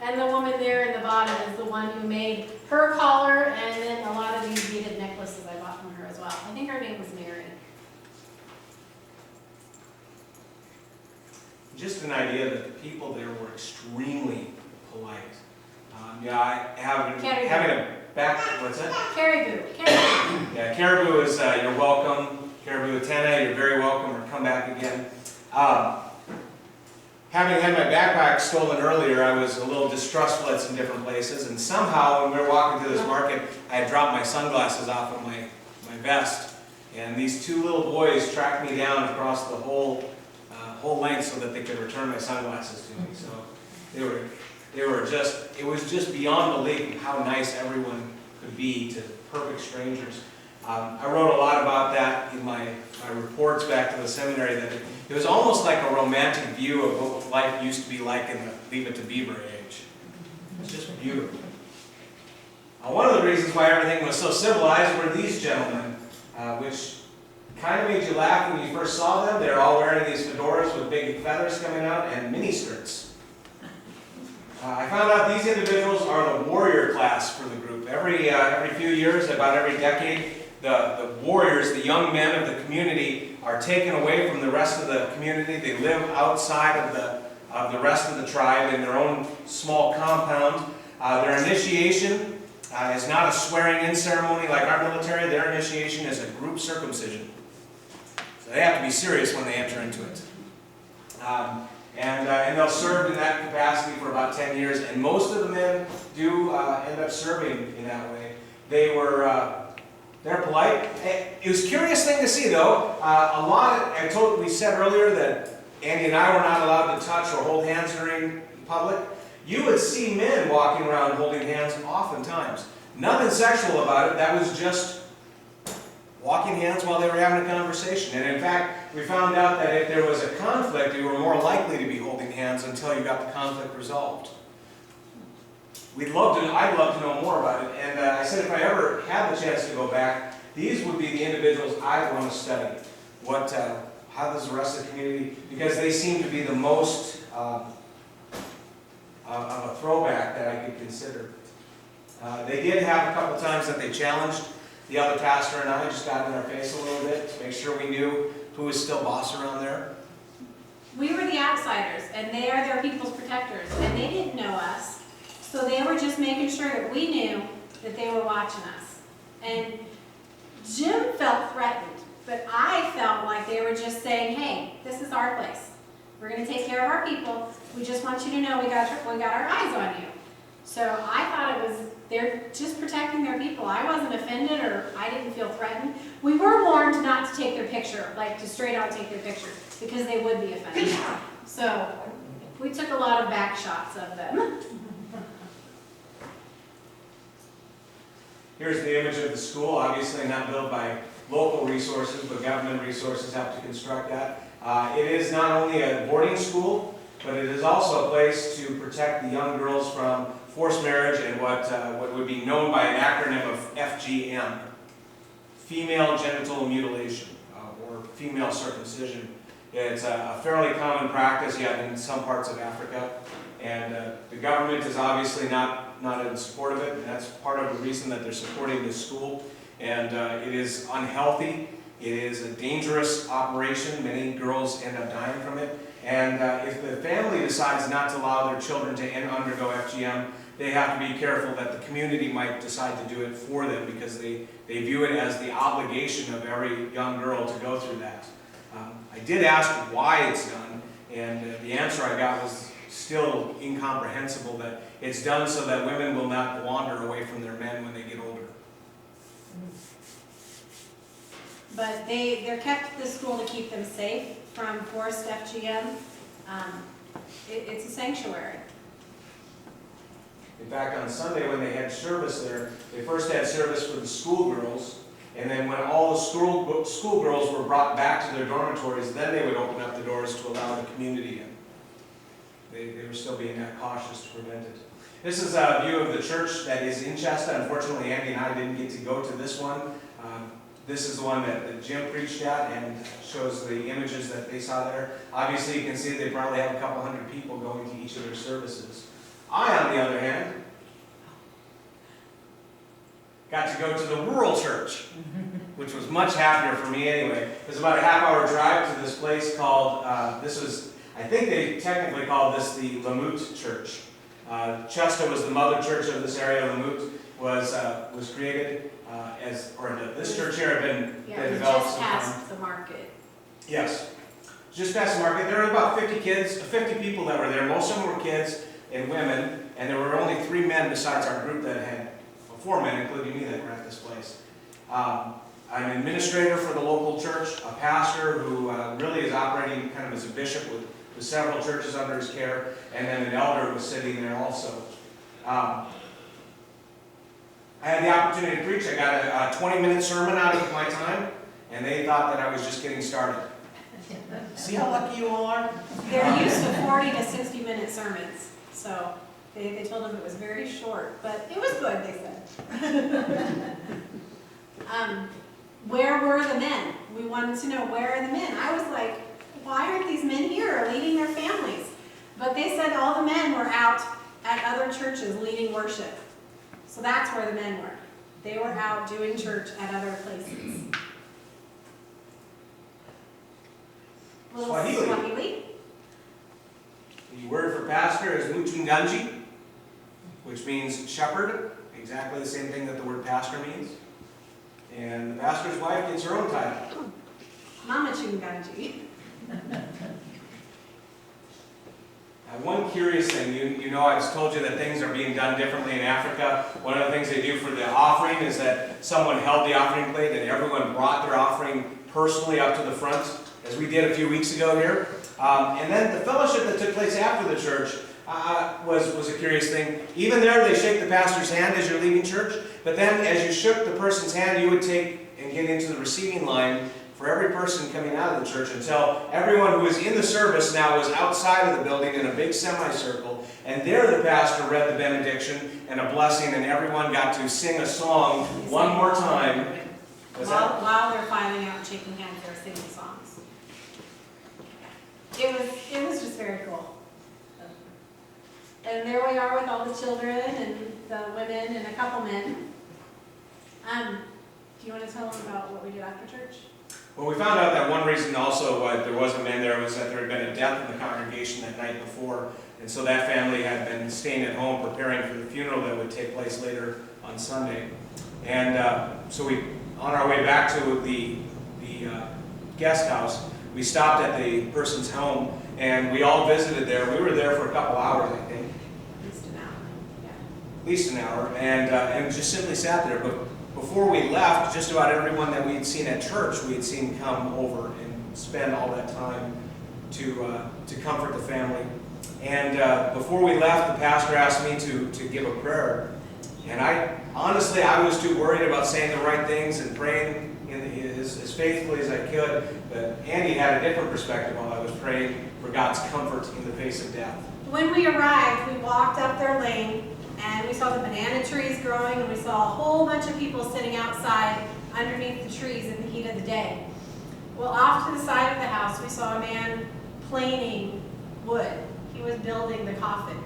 And the woman there in the bottom is the one who made her collar, and then a lot of these beaded necklaces I bought from her as well. I think her name was Mary. Just an idea that the people there were extremely polite. Having a back, what's that? Caribou. Yeah, caribou is you're welcome. Caribou Atena, you're very welcome, or come back again. Having had my backpack stolen earlier, I was a little distrustful at some different places, and somehow when we were walking through this market, I had dropped my sunglasses off of my vest, and these two little boys tracked me down across the whole length so that they could return my sunglasses to me. So it was just beyond belief how nice everyone could be to perfect strangers. I wrote a lot about that in my reports back to the seminary, that it was almost like a romantic view of what life used to be like in the Leave It to Beaver age. It was just beautiful. One of the reasons why everything was so civilized were these gentlemen, which kind of made you laugh when you first saw them. They're all wearing these fedoras with big feathers coming out and mini skirts. I found out these individuals are the warrior class for the group. Every few years, about every decade, the warriors, the young men of the community, are taken away from the rest of the community. They live outside of the rest of the tribe in their own small compound. Their initiation is not a swearing-in ceremony like our military. Their initiation is a group circumcision. So they have to be serious when they enter into it. And they'll serve in that capacity for about 10 years. And most of the men do end up serving in that way. They're polite. It was a curious thing to see, though. We said earlier that Andy and I were not allowed to touch or hold hands during public. You would see men walking around holding hands oftentimes. Nothing sexual about it. That was just walking hands while they were having a conversation. And in fact, we found out that if there was a conflict, you were more likely to be holding hands until you got the conflict resolved. I'd love to know more about it. And I said if I ever had the chance to go back, these would be the individuals I want to study. How does the rest of the community, because they seem to be the most of a throwback that I could consider. They did have a couple times that they challenged the other pastor and I, just got in our face a little bit to make sure we knew who was still boss around there. We were the outsiders, and they are their people's protectors, and they didn't know us. So they were just making sure that we knew that they were watching us. And Jim felt threatened, but I felt like they were just saying, hey, this is our place. We're going to take care of our people. We just want you to know we got our eyes on you. So I thought it was, they're just protecting their people. I wasn't offended, or I didn't feel threatened. We were warned not to take their picture, like to straight out take their picture, because they would be offended. So we took a lot of back shots of them. Here's the image of the school, obviously not built by local resources, but government resources helped to construct that. It is not only a boarding school, but it is also a place to protect the young girls from forced marriage and what would be known by an acronym of FGM, female genital mutilation, or female circumcision. It's a fairly common practice yet in some parts of Africa, and the government is obviously not in support of it, and that's part of the reason that they're supporting this school. And it is unhealthy. It is a dangerous operation. Many girls end up dying from it. And if the family decides not to allow their children to undergo FGM, they have to be careful that the community might decide to do it for them, because they view it as the obligation of every young girl to go through that. I did ask why it's done, and the answer I got was still incomprehensible, that it's done so that women will not wander away from their men when they get older. But they're kept at the school to keep them safe from forced FGM. It's a sanctuary. In fact, on Sunday when they had service there, they first had service for the schoolgirls, and then when all the schoolgirls were brought back to their dormitories, then they would open up the doors to allow the community in. They were still being cautious to prevent it. This is a view of the church that is in Chesta. Unfortunately, Andy and I didn't get to go to this one. This is the one that Jim preached at, and shows the images that they saw there. Obviously, you can see they probably have a couple hundred people going to each of their services. I, on the other hand, got to go to the rural church, which was much happier for me anyway. It was about a half-hour drive to this place called, I think they technically called this the Lamut Church. Chesta was the mother church of this area. Lamut was created this church here had been developed just sometime. past the market. Yes, just past the market. There were about 50 people that were there. Most of them were kids and women, and there were only 3 men besides our group that had, 4 men, including me, that were at this place. I'm an administrator for the local church, a pastor who really is operating kind of as a bishop with several churches under his care, and then an elder was sitting there also. I had the opportunity to preach. I got a 20-minute sermon out of my time, and they thought that I was just getting started. See how lucky you all are? They're used to 40 to 60-minute sermons, so they told them it was very short, but it was good, they said. Where were the men? We wanted to know, where are the men? I was like, why aren't these men here leading their families? But they said all the men were out at other churches leading worship. So that's where the men were. They were out doing church at other places. Little Swahili. The word for pastor is Mchungaji, which means shepherd, exactly the same thing that the word pastor means. And the pastor's wife gets her own title. Mama Chungaji. One curious thing, you know I've told you that things are being done differently in Africa. One of the things they do for the offering is that someone held the offering plate and everyone brought their offering personally up to the front, as we did a few weeks ago here. And then the fellowship that took place after the church was a curious thing. Even there they shake the pastor's hand as you're leaving church, but then as you shook the person's hand, you would take and get into the receiving line for every person coming out of the church, until everyone who was in the service now was outside of the building in a big semicircle, and there the pastor read the benediction and a blessing, and everyone got to sing a song one more time. While they're filing out and shaking hands, they're singing songs. It was just very cool. And there we are with all the children and the women and a couple men. Do you want to tell them about what we did after church? Well, we found out that one reason also why there wasn't men there was that there had been a death in the congregation that night before, and so that family had been staying at home preparing for the funeral that would take place later on Sunday. And so we, on our way back to the guest house, we stopped at the person's home, and we all visited there. We were there for a couple hours, I think. At least an hour. Yeah. At least an hour, and just simply sat there. But before we left, just about everyone that we had seen at church, we had seen come over and spend all that time to comfort the family. And before we left, the pastor asked me to give a prayer. And honestly, I was too worried about saying the right things and praying as faithfully as I could. But Andy had a different perspective while I was praying for God's comfort in the face of death. When we arrived, we walked up their lane, and we saw the banana trees growing, and we saw a whole bunch of people sitting outside underneath the trees in the heat of the day. Well, off to the side of the house, we saw a man planing wood. He was building the coffin.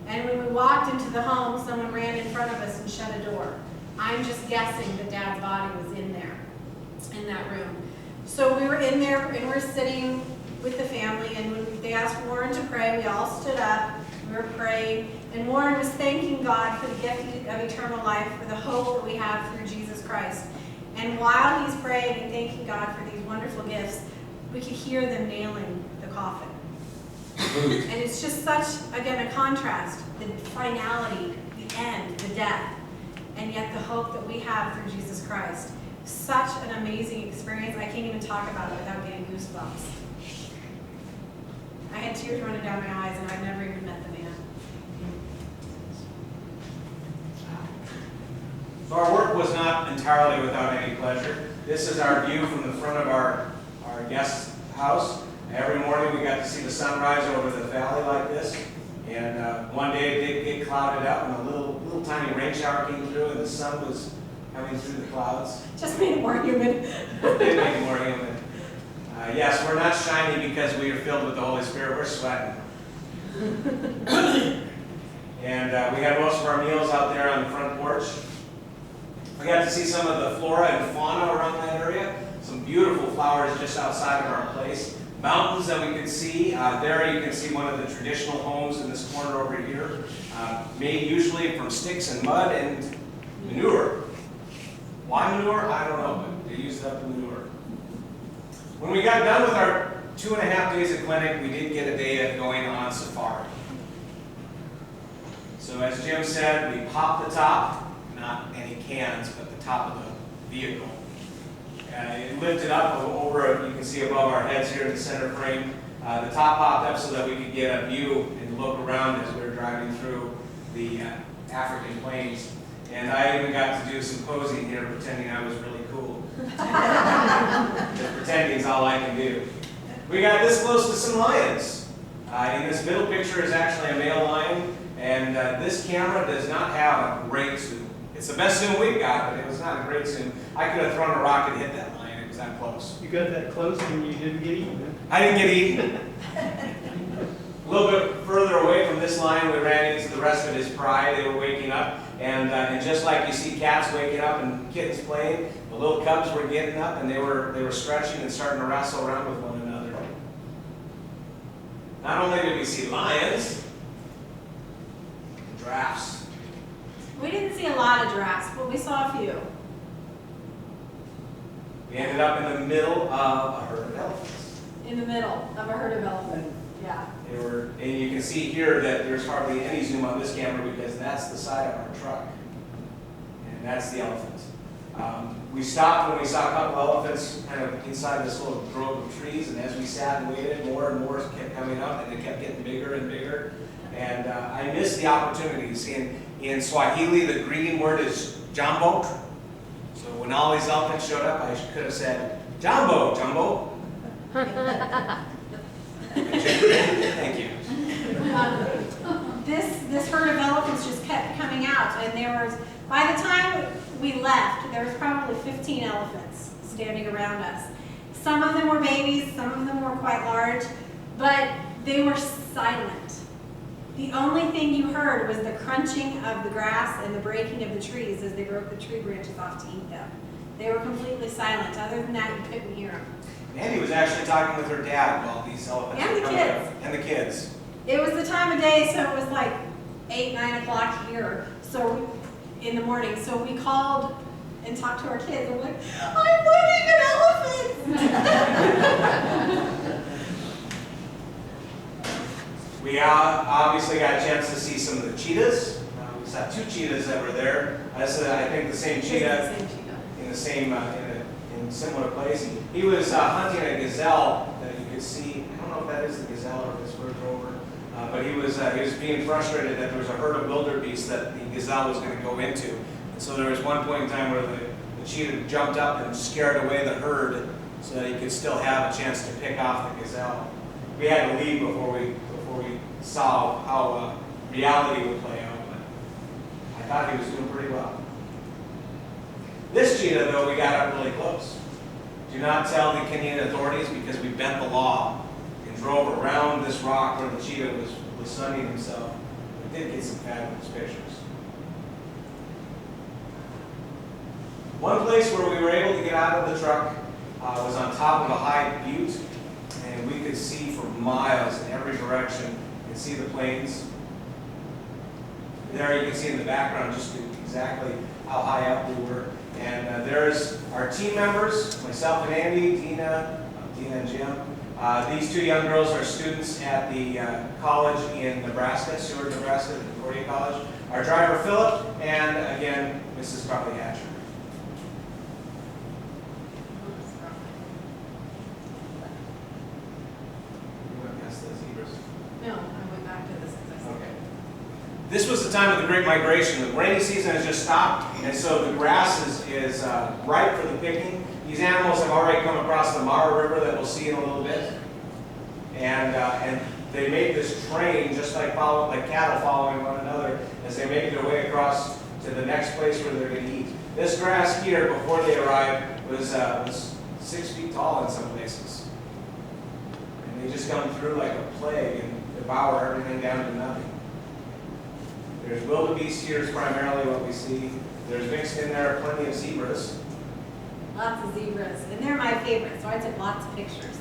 And when we walked into the home, someone ran in front of us and shut a door. I'm just guessing that Dad's body was in there, in that room. So we were in there, and we're sitting with the family, and when they asked Warren to pray, we all stood up, we were praying, and Warren was thanking God for the gift of eternal life, for the hope that we have through Jesus Christ. And while he's praying and thanking God for these wonderful gifts, we could hear them nailing the coffin. And it's just such, again, a contrast, the finality, the end, the death, and yet the hope that we have through Jesus Christ. Such an amazing experience. I can't even talk about it without getting goosebumps. I had tears running down my eyes, and I've never even met the man. So our work was not entirely without any pleasure. This is our view from the front of our guest house. Every morning we got to see the sunrise over the valley like this. And one day it did get clouded up, and a little tiny rain shower came through, and the sun was coming through the clouds. Just made it more humid. It did make it more humid. Yes, we're not shiny because we are filled with the Holy Spirit. We're sweating. And we had most of our meals out there on the front porch. We got to see some of the flora and fauna around that area. Some beautiful flowers just outside of our place. Mountains that we could see. There you can see one of the traditional homes in this corner over here. Made usually from sticks and mud and manure. Why manure? I don't know, but they used up the manure. When we got done with our 2.5 days of clinic, we did get a day of going on safari. So as Jim said, we popped the top, not any cans, but the top of the vehicle. It lifted up over, you can see above our heads here in the center frame. The top popped up so that we could get a view and look around as we were driving through the African plains. And I even got to do some posing here, pretending I was really cool. Just pretending is all I can do. We got this close to some lions. In this middle picture is actually a male lion, and this camera does not have a great zoom. It's the best zoom we've got, but it was not a great zoom. I could have thrown a rock and hit that lion. It was that close. You got that close and you didn't get eaten. I didn't get eaten. A little bit further away from this lion, we ran into the rest of his pride. They were waking up, and just like you see cats waking up and kittens playing, the little cubs were getting up, and they were stretching and starting to wrestle around with one another. Not only did we see lions, giraffes. We didn't see a lot of giraffes, but we saw a few. We ended up in the middle of a herd of elephants. In the middle of a herd of elephants. Yeah. They were, and you can see here that there's hardly any zoom on this camera because that's the side of our truck. And that's the elephant. We stopped when we saw a couple elephants kind of inside this little grove of trees, and as we sat and waited, more and more kept coming up, and they kept getting bigger and bigger. And I missed the opportunity to see in Swahili, the greeting word is jambo. So when all these elephants showed up, I could have said, Jambo, Jumbo. Thank you. This herd of elephants just kept coming out, and there was, by the time we left, there was probably 15 elephants standing around us. Some of them were babies, some of them were quite large, but they were silent. The only thing you heard was the crunching of the grass and the breaking of the trees as they broke the tree branches off to eat them. They were completely silent. Other than that, you couldn't hear them. Andy was actually talking with her dad while these elephants And were the coming kids. up. And the kids. It was the time of day, so it was like 8, 9 o'clock here, so in the morning. So we called and talked to our kids. We're like, I'm looking at elephants. We obviously got a chance to see some of the cheetahs. We saw 2 cheetahs that were there. That's, I think, the same cheetah in the same, in similar place. He was hunting a gazelle that you could see. I don't know if that is the gazelle or if it's bird rover. But he was being frustrated that there was a herd of wildebeest that the gazelle was going to go into. And so there was one point in time where the cheetah jumped up and scared away the herd so that he could still have a chance to pick off the gazelle. We had to leave before we saw how reality would play out, but I thought he was doing pretty well. This cheetah, though, we got up really close. Do not tell the Kenyan authorities because we bent the law and drove around this rock where the cheetah was sunning himself. We did get some fabulous pictures. One place where we were able to get out of the truck was on top of a high butte, and we could see for miles in every direction. You can see the plains. There you can see in the background just exactly how high up we were. And there's our team members, myself and Andy, Dina and Jim. These 2 young girls are students at the college in Nebraska, Seward, Nebraska, the Concordia College. Our driver, Philip, and again, Mrs. Carly Hatcher. You went past the zebras. No, I went back to this. Okay. This was the time of the Great Migration. The rainy season has just stopped, and so the grass is ripe for the picking. These animals have already come across the Mara River that we'll see in a little bit. And they made this train just like cattle following one another as they make their way across to the next place where they're going to eat. This grass here, before they arrived, was 6 feet tall in some places. And they just come through like a plague and devour everything down to nothing. There's wildebeest here is primarily what we see. There's mixed in there plenty of zebras. Lots of zebras, and they're my favorite, so I took lots of pictures.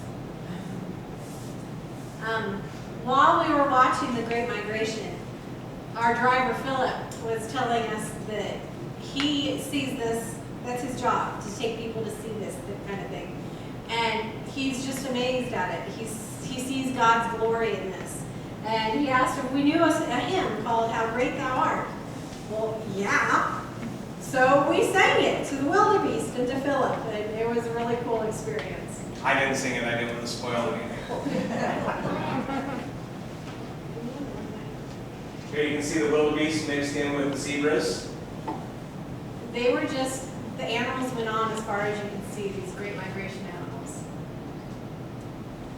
While we were watching the Great Migration, our driver Philip was telling us that he sees this, that's his job, to take people to see this kind of thing. And he's just amazed at it. He sees God's glory in this. And he asked if we knew a hymn called How Great Thou Art. Well, yeah. So we sang it to the wildebeest and to Philip, and it was a really cool experience. I didn't sing it, I didn't want to spoil anything. Here you can see the wildebeest mixed in with the zebras. They were just, the animals went on as far as you can see, these Great Migration animals.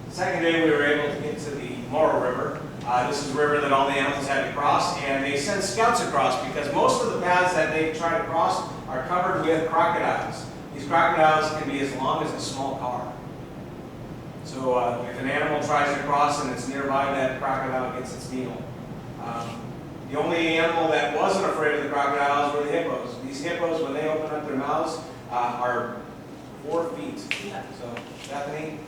The second day we were able to get to the Mara River. This is the river that all the animals had to cross, and they sent scouts across because most of the paths that they try to cross are covered with crocodiles. These crocodiles can be as long as a small car. So if an animal tries to cross and it's nearby, that crocodile gets its meal. The only animal that wasn't afraid of the crocodiles were the hippos. These hippos, when they open up their mouths, are 4 feet. Yeah. So, Bethany,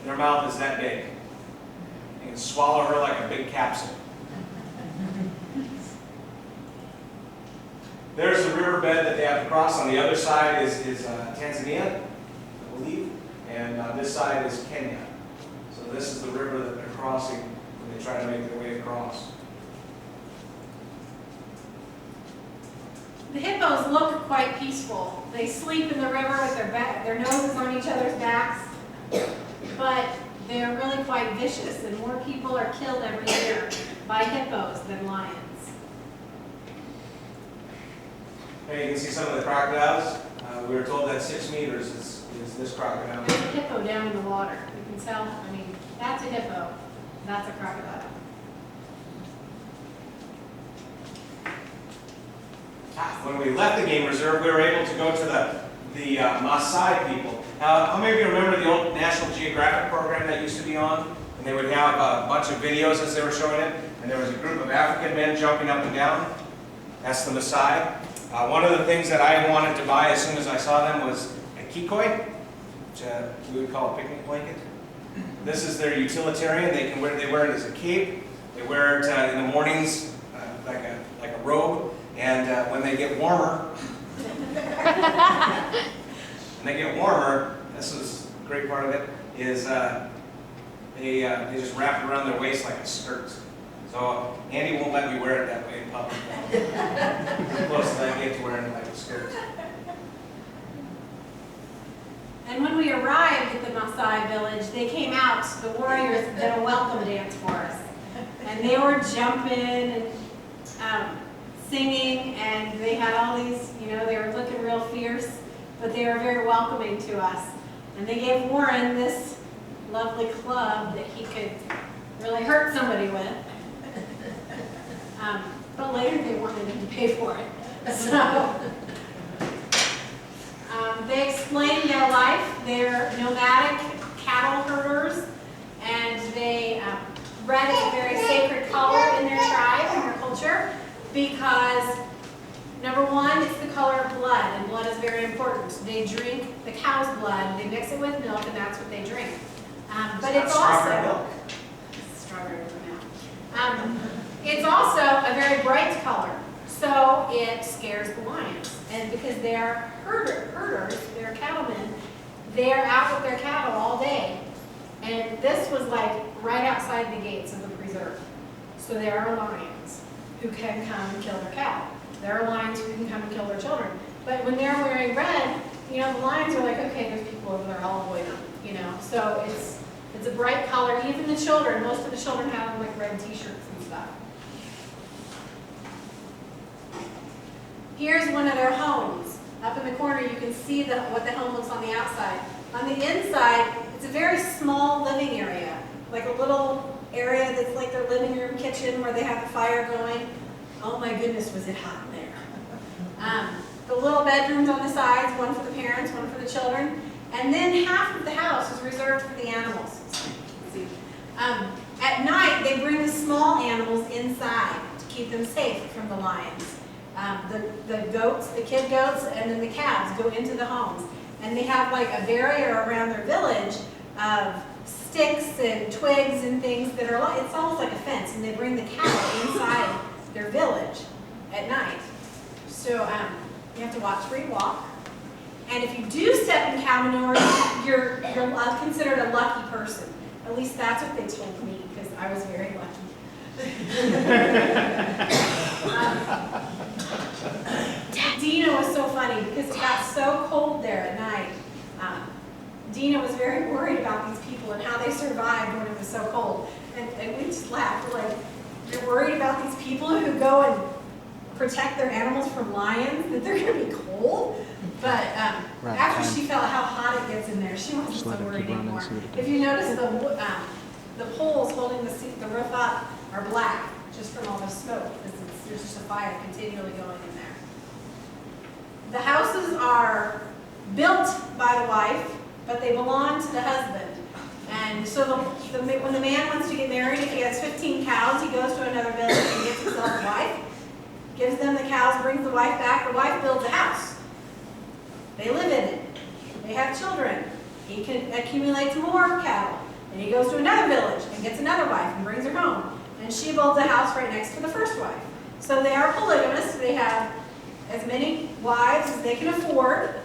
their mouth is that big. You can swallow her like a big capsule. There's the riverbed that they have to cross. On the other side is Tanzania, I believe, and on this side is Kenya. So this is the river that they're crossing when they try to make their way across. The hippos look quite peaceful. They sleep in the river with their noses on each other's backs, but they're really quite vicious, and more people are killed every year by hippos than lions. Okay, you can see some of the crocodiles. We were told that 6 meters is this crocodile. There's a hippo down in the water. You can tell, I mean, that's a hippo, that's a crocodile. When we left the game reserve, we were able to go to the Maasai people. How many of you remember the old National Geographic program that used to be on? And they would have a bunch of videos as they were showing it, and there was a group of African men jumping up and down. That's the Maasai. One of the things that I wanted to buy as soon as I saw them was a kikoi, which we would call a picnic blanket. This is their utilitarian. They wear it as a cape. They wear it in the mornings like a robe. And when they get warmer, this is a great part of it, is they just wrap it around their waist like a skirt. So Andy won't let me wear it that way in public. The closest I get to wearing it like a skirt. And when we arrived at the Maasai village, they came out, the warriors did a welcome dance for us. And they were jumping and singing, and they had all these, they were looking real fierce, but they were very welcoming to us. And they gave Warren this lovely club that he could really hurt somebody with. But later they wanted him to pay for it. So they explained their life. They're nomadic cattle herders, and red is a very sacred color in their tribe, in their culture, because number one, it's the color of blood, and blood is very important. They drink the cow's blood, they mix it with milk, and that's what they drink. But it's strawberry also milk. strawberry milk. It's also a very bright color, so it scares the lions. And because they are herders, they're cattlemen, they are out with their cattle all day. And this was like right outside the gates of the preserve. So there are lions who can come and kill their cattle. There are lions who can come and kill their children. But when they're wearing red, the lions are like, okay, there's people over there, I'll avoid them. So it's a bright color. Even the children, most of the children have like red t-shirts and stuff. Here's one of their homes. Up in the corner, you can see what the home looks on the outside. On the inside, it's a very small living area, like a little area that's like their living room kitchen where they have the fire going. Oh my goodness, was it hot in there. The little bedrooms on the sides, one for the parents, one for the children. And then half of the house is reserved for the animals. At night, they bring the small animals inside to keep them safe from the lions. The goats, the kid goats, and then the calves go into the homes. And they have like a barrier around their village of sticks and twigs and things that are like, it's almost like a fence, and they bring the cattle inside their village at night. So you have to watch where you walk. And if you do step in cow manure, you're considered a lucky person. At least that's what they told me, because I was very lucky. Dina was so funny because it got so cold there at night. Dina was very worried about these people and how they survived when it was so cold. And we just laughed. We're like, you're worried about these people who go and protect their animals from lions, that they're going to be cold? But after she felt how hot it gets in there, she wasn't so worried anymore. If you notice, the poles holding the roof up are black, just from all the smoke, because there's just a fire continually going in there. The houses are built by the wife, but they belong to the husband. And so when the man wants to get married, if he has 15 cows, he goes to another village and gets himself a wife, gives them the cows, brings the wife back. The wife builds a house. They live in it. They have children. He can accumulate more cattle. And he goes to another village and gets another wife and brings her home. And she builds a house right next to the first wife. So they are polygamous. They have as many wives as they can afford.